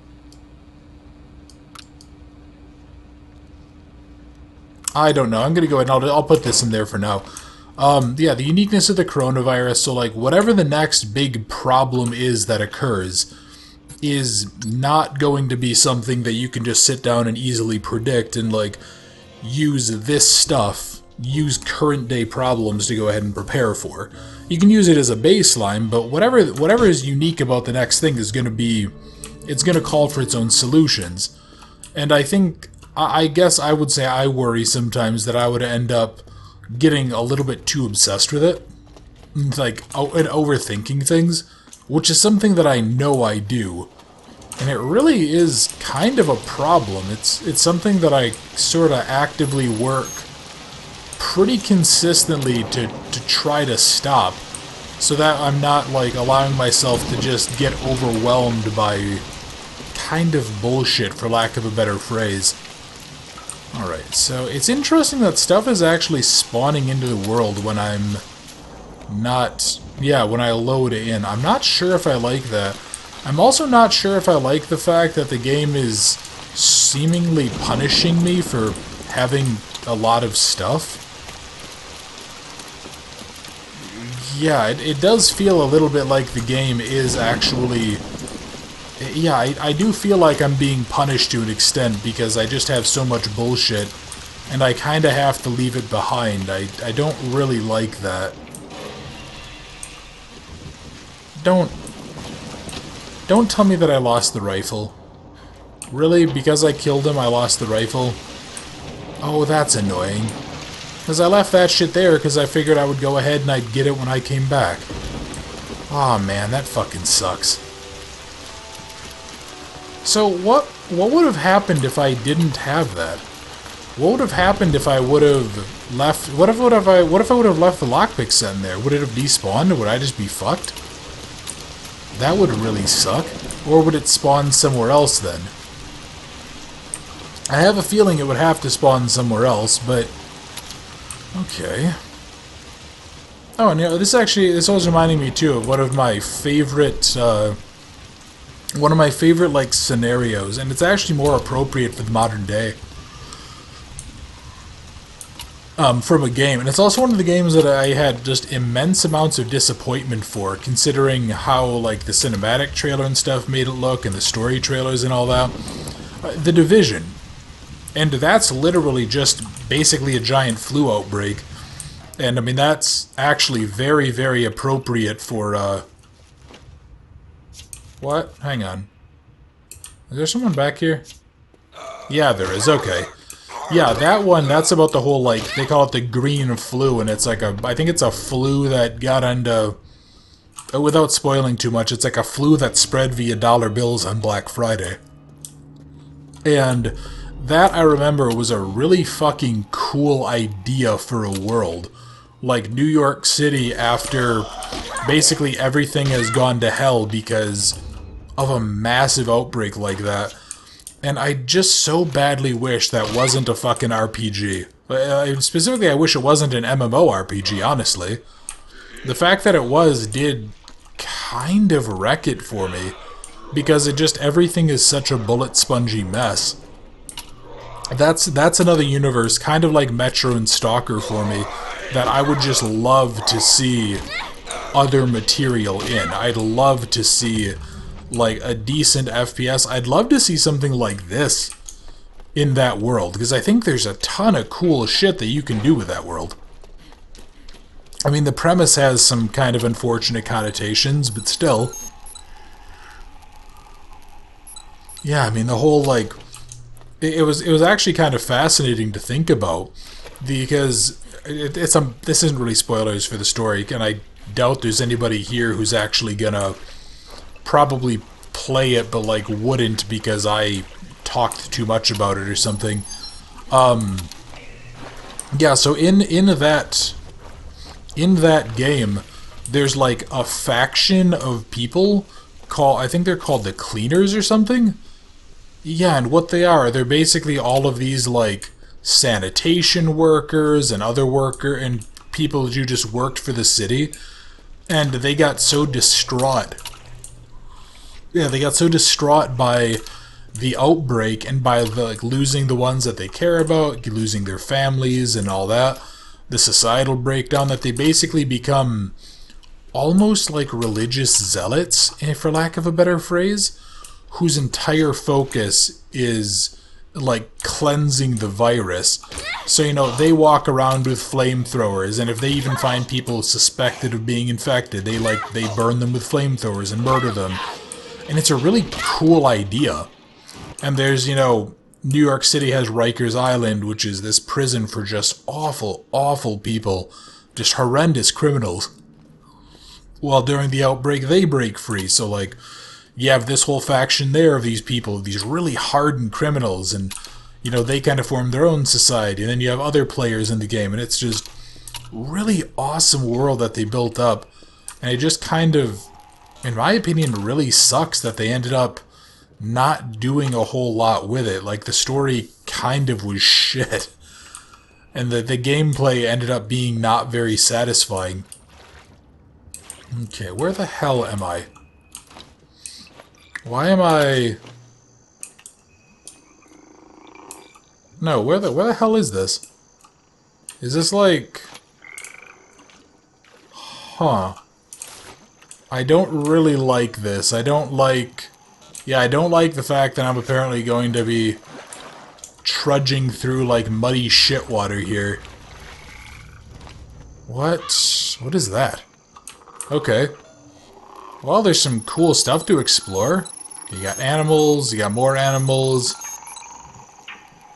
I don't know. I'm going to go ahead and I'll put this in there for now. Yeah, the uniqueness of the coronavirus, so like whatever the next big problem is that occurs is not going to be something that you can just sit down and easily predict and like use this stuff, use current day problems to go ahead and prepare for. You can use it as a baseline, but whatever is unique about the next thing is going to be, it's going to call for its own solutions. And I guess I would say I worry sometimes that I would end up getting a little bit too obsessed with it, like, and overthinking things, which is something that I know I do, and it really is kind of a problem. It's something that I sort of actively work pretty consistently to try to stop, so that I'm not, like, allowing myself to just get overwhelmed by kind of bullshit, for lack of a better phrase. Alright, so it's interesting that stuff is actually spawning into the world when I'm not... Yeah, when I load in. I'm not sure if I like that. I'm also not sure if I like the fact that the game is seemingly punishing me for having a lot of stuff. Yeah, it does feel a little bit like the game is actually... Yeah, I do feel like I'm being punished to an extent because I just have so much bullshit, and I kind of have to leave it behind. I don't really like that. Don't tell me that I lost the rifle. Really? Because I killed him, I lost the rifle? Oh, that's annoying. Because I left that shit there because I figured I would go ahead and I'd get it when I came back. Aw, man, that fucking sucks. So what would have happened if I didn't have that? What would have happened if I would have left... What if I would have left the lockpick set in there? Would it have despawned, or would I just be fucked? That would really suck. Or would it spawn somewhere else then? I have a feeling it would have to spawn somewhere else, but... Okay. Oh, and you know, this was reminding me too of one of my favorite... like, scenarios, and it's actually more appropriate for the modern day. From a game, and it's also one of the games that I had just immense amounts of disappointment for, considering how, like, the cinematic trailer and stuff made it look, and the story trailers and all that. The Division. And that's literally just basically a giant flu outbreak. And, I mean, that's actually very, very appropriate for, What? Hang on. Is there someone back here? Yeah, there is. Okay. Yeah, that one, that's about the whole, like, they call it the green flu, and it's like I think it's a flu that got into, without spoiling too much, it's like a flu that spread via dollar bills on Black Friday. And that, I remember, was a really fucking cool idea for a world. Like, New York City, after basically everything has gone to hell because of a massive outbreak like that. And I just so badly wish that wasn't a fucking RPG. Specifically, I wish it wasn't an MMORPG, honestly. The fact that it was did kind of wreck it for me. Because it just, everything is such a bullet spongy mess. That's another universe, kind of like Metro and Stalker for me, that I would just love to see other material in. I'd love to see, like, a decent FPS. I'd love to see something like this in that world, because I think there's a ton of cool shit that you can do with that world. I mean, the premise has some kind of unfortunate connotations, but still. Yeah, I mean, the whole, like, it was actually kind of fascinating to think about, because this isn't really spoilers for the story, and I doubt there's anybody here who's actually gonna probably play it, but, like, wouldn't because I talked too much about it or something. Yeah, so in that game, there's, like, a faction of people called, I think they're called the Cleaners or something? Yeah, and what they are, they're basically all of these, like, sanitation workers and other and people who just worked for the city, and they got so distraught. Yeah, they got so distraught by the outbreak and by the, like, losing the ones that they care about, losing their families and all that, the societal breakdown, that they basically become almost like religious zealots, for lack of a better phrase, whose entire focus is, like, cleansing the virus. So, you know, they walk around with flamethrowers, and if they even find people suspected of being infected, they burn them with flamethrowers and murder them. And it's a really cool idea. And there's, you know, New York City has Rikers Island, which is this prison for just awful, awful people. Just horrendous criminals. Well, during the outbreak, they break free, so, like, you have this whole faction there of these people, these really hardened criminals, and, you know, they kind of form their own society, and then you have other players in the game, and it's just really awesome world that they built up, and it just kind of, in my opinion, really sucks that they ended up not doing a whole lot with it. Like, the story kind of was shit, and the gameplay ended up being not very satisfying. Okay, where the hell am I? Why am I... No, where the hell is this? Is this like... Huh. I don't really like this. I don't like... Yeah, I don't like the fact that I'm apparently going to be trudging through, like, muddy shit water here. What? What is that? Okay. Well, there's some cool stuff to explore. You got animals, you got more animals.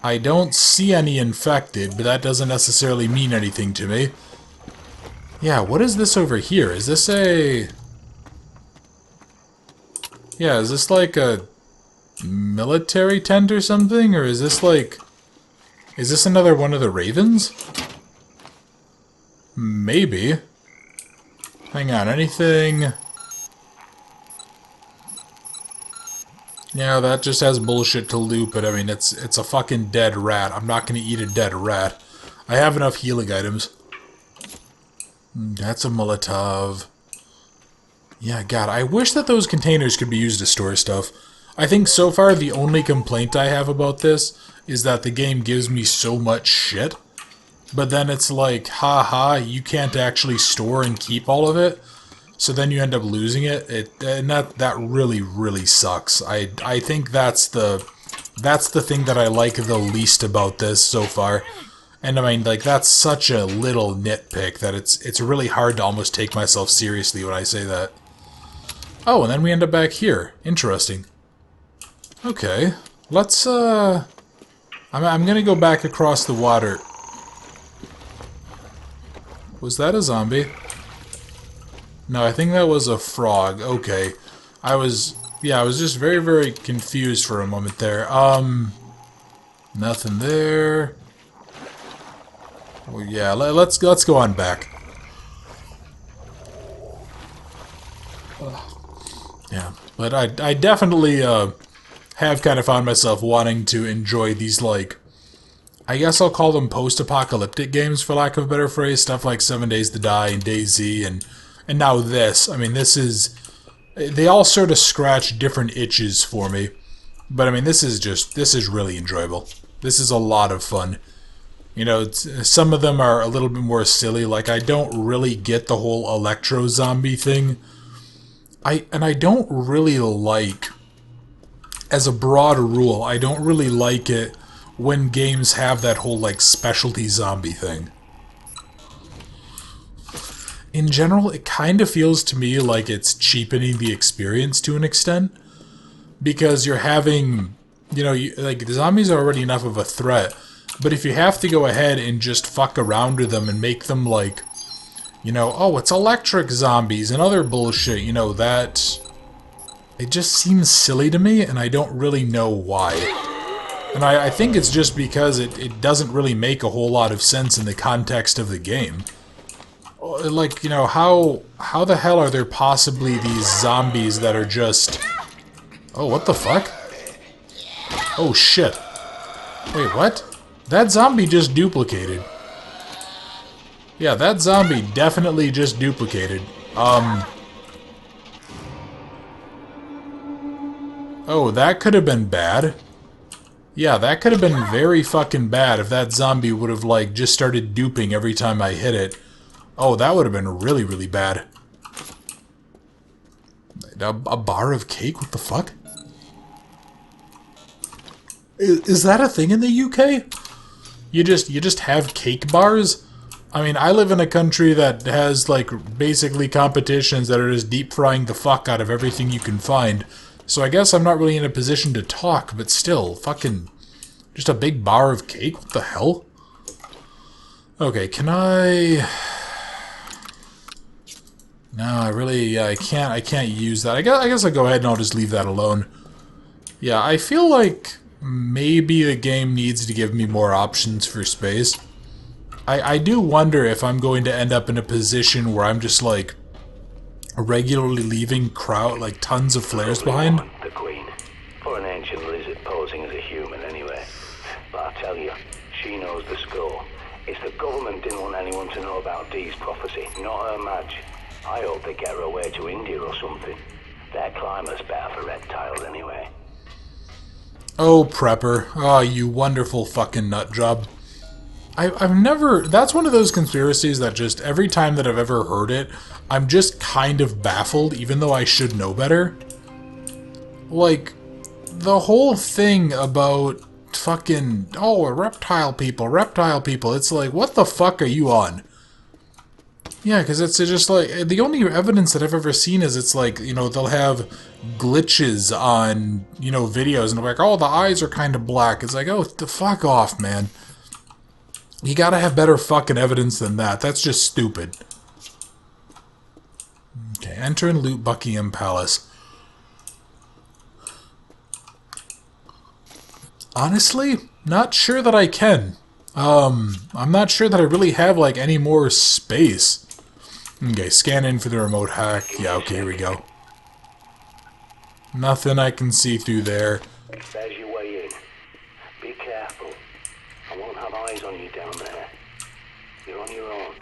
I don't see any infected, but that doesn't necessarily mean anything to me. Yeah, what is this over here? Is this a... Yeah, is this like a military tent or something? Or is this like... Is this another one of the Ravens? Maybe. Hang on, anything... Yeah, that just has bullshit to loot, but I mean, it's a fucking dead rat. I'm not gonna eat a dead rat. I have enough healing items. That's a Molotov. Yeah, God, I wish that those containers could be used to store stuff. I think so far the only complaint I have about this is that the game gives me so much shit. But then it's like, haha, you can't actually store and keep all of it. So then you end up losing it. And that really, really sucks. I think that's the thing that I like the least about this so far. And I mean, like, that's such a little nitpick that it's really hard to almost take myself seriously when I say that. Oh, and then we end up back here. Interesting. Okay, let's I'm gonna go back across the water. Was that a zombie? No, I think that was a frog. Okay. I was just very, very confused for a moment there. Nothing there. Well, yeah, let's go on back. Yeah, but I definitely have kind of found myself wanting to enjoy these, like, I guess I'll call them post-apocalyptic games, for lack of a better phrase. Stuff like 7 Days to Die and DayZ and now this. I mean, this is They all sort of scratch different itches for me. But I mean, this is really enjoyable. This is a lot of fun. You know, some of them are a little bit more silly. Like, I don't really get the whole electro zombie thing. I don't really like, as a broad rule, I don't really like it when games have that whole, like, specialty zombie thing. In general, it kind of feels to me like it's cheapening the experience to an extent. Because you're having, you know, like, the zombies are already enough of a threat. But if you have to go ahead and just fuck around with them and make them, like, you know, oh, it's electric zombies and other bullshit, you know, that... It just seems silly to me, and I don't really know why. And I think it's just because it doesn't really make a whole lot of sense in the context of the game. Like, you know, how the hell are there possibly these zombies that are just... Oh, what the fuck? Oh, shit. Wait, what? That zombie just duplicated. Yeah, that zombie definitely just duplicated. Oh, that could have been bad. Yeah, that could have been very fucking bad if that zombie would have, like, just started duping every time I hit it. Oh, that would have been really, really bad. A bar of cake? What the fuck? Is that a thing in the UK? You just have cake bars? I mean, I live in a country that has, like, basically competitions that are just deep frying the fuck out of everything you can find. So I guess I'm not really in a position to talk, but still, fucking... Just a big bar of cake? What the hell? Okay, can I... No, I can't use that. I guess I'll go ahead and I'll just leave that alone. Yeah, I feel like... Maybe the game needs to give me more options for space. I do wonder if I'm going to end up in a position where I'm just, like, regularly leaving like, tons of flares behind. The Queen. For an ancient lizard posing as a human, anyway. But I tell you, she knows the score. It's the government didn't want anyone to know about Dee's prophecy, not her match. I hope they get her away to India or something. Their climate's better for reptiles, anyway. Oh, Prepper. Oh, you wonderful fucking nut job. I've never... That's one of those conspiracies that just, every time that I've ever heard it, I'm just kind of baffled, even though I should know better. Like, the whole thing about fucking... Oh, reptile people, it's like, what the fuck are you on? Yeah, because it's just like, the only evidence that I've ever seen is it's like, you know, they'll have glitches on, you know, videos, and they're like, oh, the eyes are kind of black. It's like, oh, the fuck off, man. You gotta have better fucking evidence than that. That's just stupid. Okay, enter and loot Buckingham Palace. Honestly, not sure that I can. I'm not sure that I really have, like, any more space. Okay, scan in for the remote hack. Yeah, okay, here we go. Nothing I can see through there. There's your way in. Be careful. I won't have eyes on you down there. You're on your own.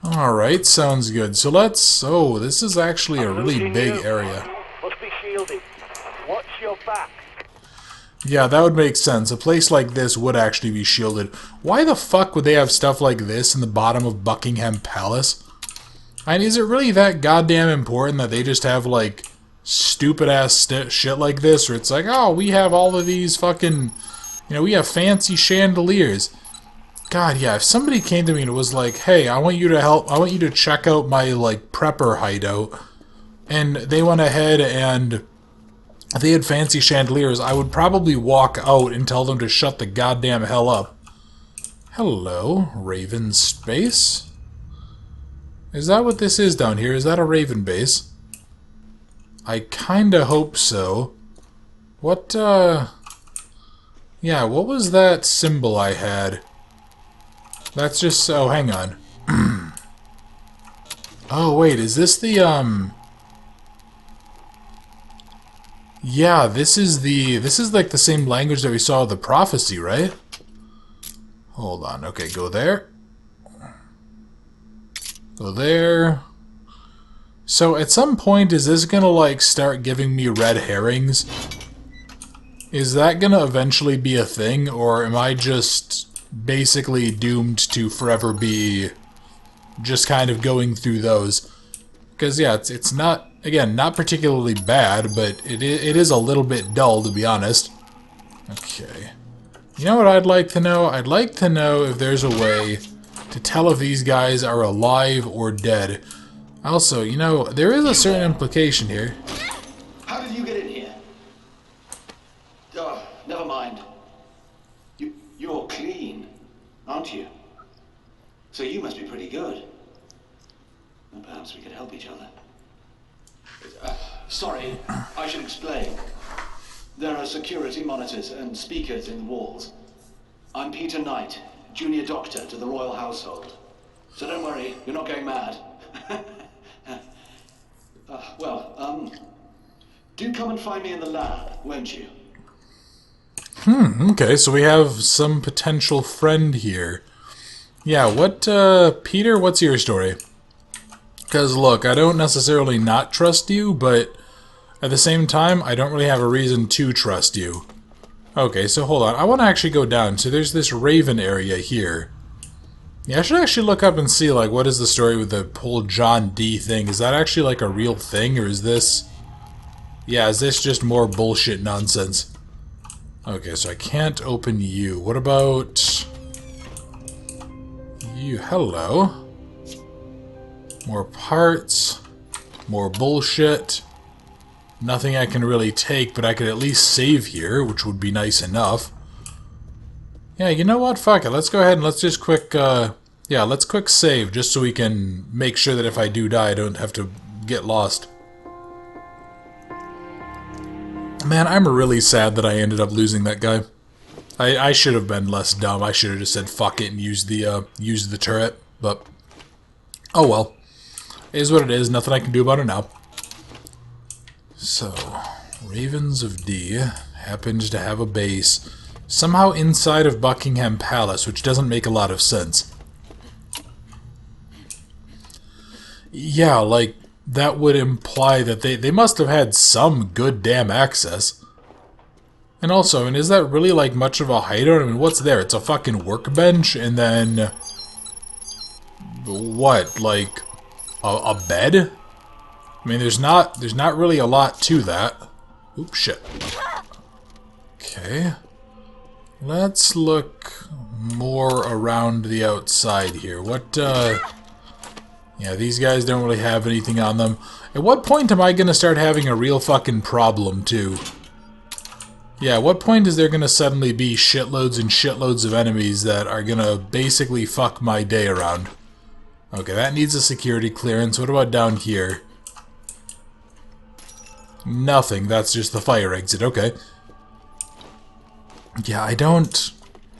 Alright, sounds good. So let's... Oh, this is actually a really big area. Must be shielded. Watch your back. Yeah, that would make sense. A place like this would actually be shielded. Why the fuck would they have stuff like this in the bottom of Buckingham Palace? I mean, is it really that goddamn important that they just have, like, stupid-ass shit like this? Or it's like, oh, we have all of these fucking... You know, we have fancy chandeliers. God, yeah, if somebody came to me and was like, hey, I want you to help... I want you to check out my, like, prepper hideout. And they went ahead and... If they had fancy chandeliers, I would probably walk out and tell them to shut the goddamn hell up. Hello, Raven Space? Is that what this is down here? Is that a Raven base? I kinda hope so. What, Yeah, what was that symbol I had? That's just... Oh, hang on. Oh, wait, is this the, Yeah, this is like the same language that we saw with the prophecy, right? Hold on. Okay, go there. Go there. So at some point, is this gonna, like, start giving me red herrings? Is that gonna eventually be a thing, or am I just basically doomed to forever be just kind of going through those? Because, yeah, it's not, again, not particularly bad, but it is a little bit dull, to be honest. Okay. You know what I'd like to know? I'd like to know if there's a way to tell if these guys are alive or dead. Also, you know, there is a certain implication here. How did you get in here? Oh, never mind. You're clean, aren't you? So you must be pretty good. Well, perhaps we could help each other. Sorry, I should explain. There are security monitors and speakers in the walls. I'm Peter Knight, junior doctor to the royal household. So don't worry, you're not going mad. Do come and find me in the lab, won't you? Okay, so we have some potential friend here. Yeah, Peter, what's your story? Because, look, I don't necessarily not trust you, but at the same time, I don't really have a reason to trust you. Okay, so hold on. I want to actually go down. So there's this Raven area here. Yeah, I should actually look up and see, like, what is the story with the whole John D thing? Is that actually, like, a real thing, or is this... Yeah, is this just more bullshit nonsense? Okay, so I can't open you. What about... you? Hello. More parts. More bullshit. Nothing I can really take, but I could at least save here, which would be nice enough. Yeah, you know what? Fuck it. Let's go ahead and let's just quick, yeah, let's quick save, just so we can make sure that if I do die, I don't have to get lost. Man, I'm really sad that I ended up losing that guy. I should have been less dumb. I should have just said fuck it and used the turret, but... oh well. It is what it is. Nothing I can do about it now. So, Ravens of D happens to have a base somehow inside of Buckingham Palace, which doesn't make a lot of sense. Yeah, like, that would imply that they must have had some good damn access. And also, I mean, is that really, like, much of a hideout? I mean, what's there? It's a fucking workbench, and then... what, like, a bed? I mean, there's not really a lot to that. Oops, shit. Okay. Let's look more around the outside here. What, yeah, these guys don't really have anything on them. At what point am I gonna start having a real fucking problem, too? Yeah, at what point is there gonna suddenly be shitloads and shitloads of enemies that are gonna basically fuck my day around? Okay, that needs a security clearance. What about down here? Nothing. That's just the fire exit. Okay. Yeah, I don't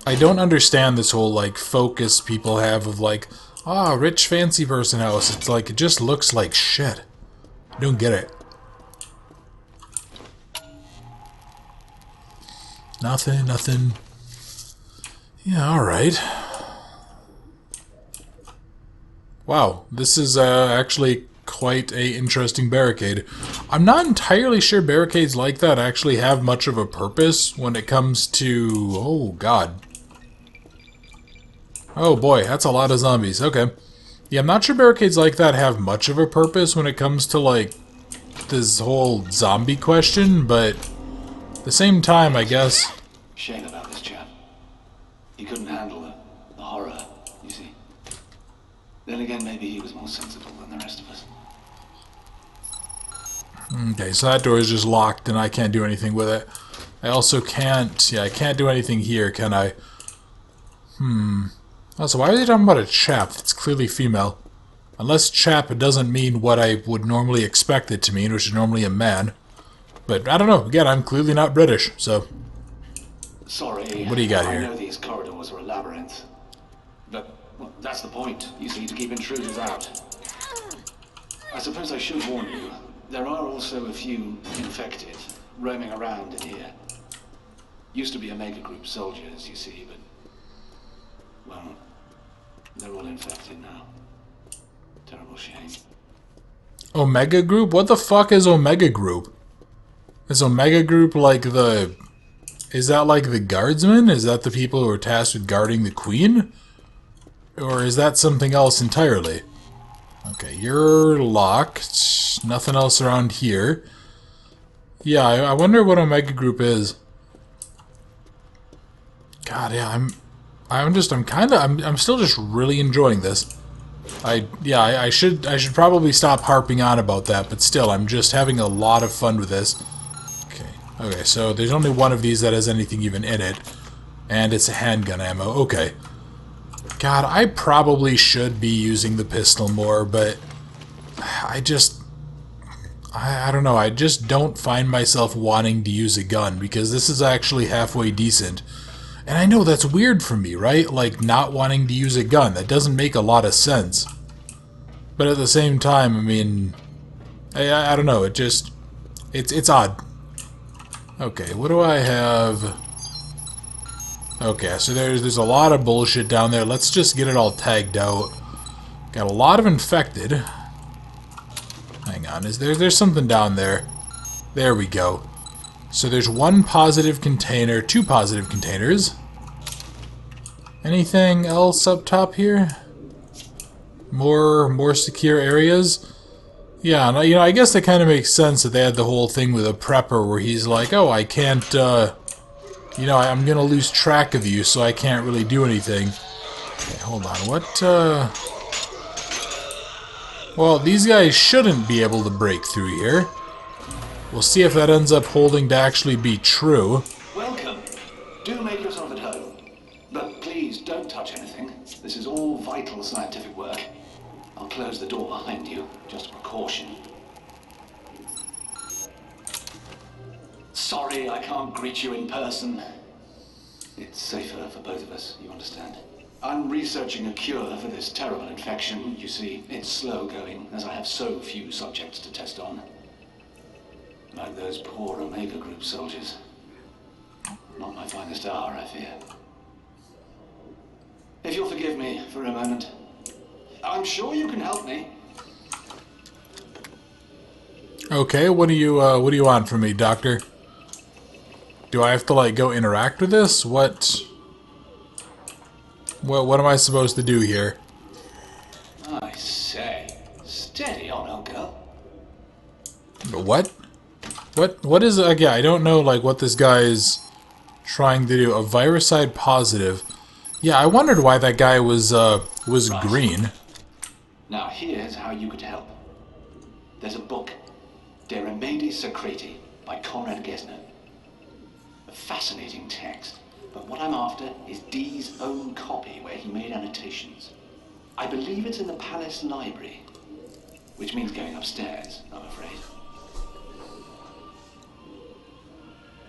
understand this whole, like, focus people have of, like, ah, rich fancy person house. It's like, it just looks like shit. I don't get it. Nothing. Yeah, alright. Wow, this is actually quite a interesting barricade. I'm not entirely sure barricades like that actually have much of a purpose when it comes to... oh, God. Oh, boy, that's a lot of zombies. Okay. Yeah, I'm not sure barricades like that have much of a purpose when it comes to, like, this whole zombie question, but at the same time, I guess... Shame about this chap. He couldn't handle the horror, you see. Then again, maybe he was more sensible than the rest of us. Okay, so that door is just locked and I can't do anything with it. I also can't... yeah, I can't do anything here, can I? Also, why are they talking about a chap that's clearly female? Unless chap doesn't mean what I would normally expect it to mean, which is normally a man. But, I don't know. Again, I'm clearly not British, so... sorry. What do you got here? I know these corridors are a labyrinth. But, well, that's the point. You see, to keep intruders out. I suppose I should warn you. There are also a few infected roaming around in here. Used to be Omega Group soldiers, you see, but... well, they're all infected now. Terrible shame. Omega Group? What the fuck is Omega Group? Is Omega Group like the... Is that like the guardsmen? Is that the people who are tasked with guarding the queen? Or is that something else entirely? Okay, you're locked. Nothing else around here. Yeah, I wonder what Omega Group is. God, yeah, I'm still just really enjoying this. I should probably stop harping on about that, but still, I'm just having a lot of fun with this. Okay, so there's only one of these that has anything even in it, and it's a handgun ammo. Okay. God, I probably should be using the pistol more, but I don't know, I just don't find myself wanting to use a gun, because this is actually halfway decent. And I know that's weird for me, right? Like, not wanting to use a gun. That doesn't make a lot of sense. But at the same time, I mean... I don't know, it's odd. Okay, what do I have? Okay, so there's a lot of bullshit down there. Let's just get it all tagged out. Got a lot of infected. Hang on, there's something down there? There we go. So there's one positive container, two positive containers. Anything else up top here? More secure areas? Yeah, and, you know, I guess that kind of makes sense that they had the whole thing with a prepper where he's like, oh, I can't, you know, I'm gonna lose track of you, so I can't really do anything. Okay, hold on, what, Well, these guys shouldn't be able to break through here. We'll see if that ends up holding to actually be true. Welcome. Do make yourself at home. But please don't touch anything. This is all vital scientific work. I'll close the door behind you, just a precaution. Sorry, I can't greet you in person. It's safer for both of us, you understand? I'm researching a cure for this terrible infection. You see, it's slow going, as I have so few subjects to test on. Like those poor Omega Group soldiers. Not my finest hour, I fear. If you'll forgive me for a moment. I'm sure you can help me. Okay, what do you want from me, Doctor? Do I have to, like, go interact with this? What am I supposed to do here? I say, steady on, old girl. What? What is it? Yeah, I don't know, like, what this guy is trying to do. A viricide positive. Yeah, I wondered why that guy was Right. green. Now here's how you could help. There's a book, De Remedii Secreti, by Conrad Gesner. A fascinating text, but what I'm after is Dee's own copy where he made annotations. I believe it's in the palace library, which means going upstairs, I'm afraid.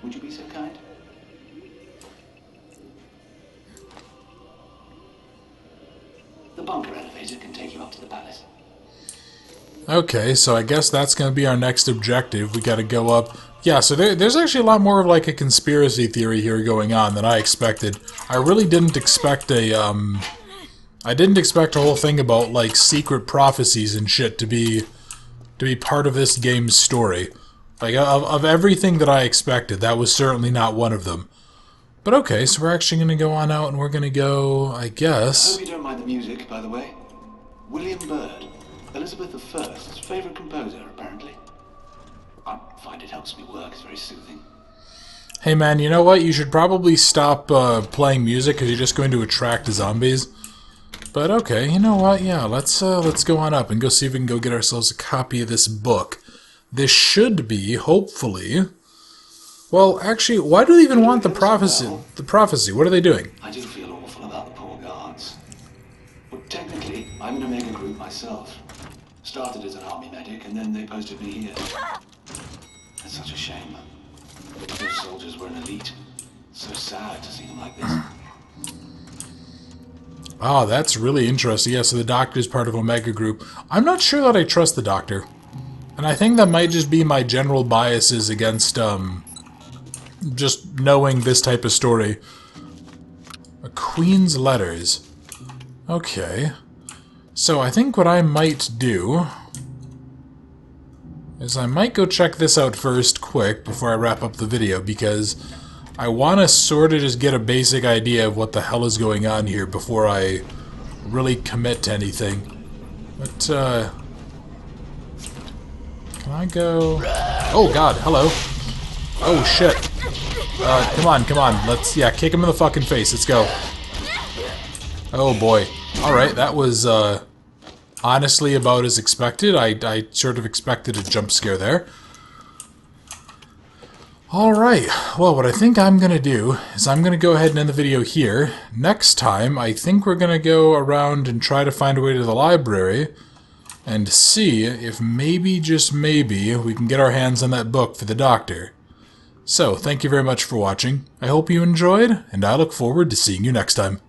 Would you be so kind? The bunker elevator can take you up to the palace. Okay, so I guess that's going to be our next objective. We got to go up. Yeah, so there's actually a lot more of like a conspiracy theory here going on than I expected. I really didn't expect I didn't expect a whole thing about like secret prophecies and shit to be part of this game's story. Like of everything that I expected, that was certainly not one of them. But okay, so we're actually going to go on out and we're going to go, I I guess. hope you don't mind the music, by the way. William Byrd, Elizabeth I's favorite composer, apparently. I find it helps me work. It's very soothing. Hey man, you know what? You should probably stop playing music because you're just going to attract zombies. But okay, you know what? Yeah, let's go on up and go see if we can go get ourselves a copy of this book. This should be, hopefully... Well, actually, why do they even want the prophecy? The prophecy, what are they doing? I do feel awful about the poor guards. But technically, I'm an Omega Group myself. Started as an army medic, and then they posted me here. It's such a shame. Those soldiers were an elite. So sad to see them like this. Oh, that's really interesting. Yeah, so the Doctor's part of Omega Group. I'm not sure that I trust the Doctor. And I think that might just be my general biases against, just knowing this type of story. A Queen's Letters. Okay. So I think what I might do... is I might go check this out first quick before I wrap up the video, because I want to sort of just get a basic idea of what the hell is going on here before I really commit to anything. But, can I go... Oh god, hello. Oh shit. Come on, let's, yeah, kick him in the fucking face, let's go. Oh boy. Alright, that was, honestly about as expected. I sort of expected a jump scare there. Alright, well, what I think I'm going to do is I'm going to go ahead and end the video here. Next time, I think we're going to go around and try to find a way to the library and see if maybe, just maybe, we can get our hands on that book for the doctor. So, thank you very much for watching. I hope you enjoyed, and I look forward to seeing you next time.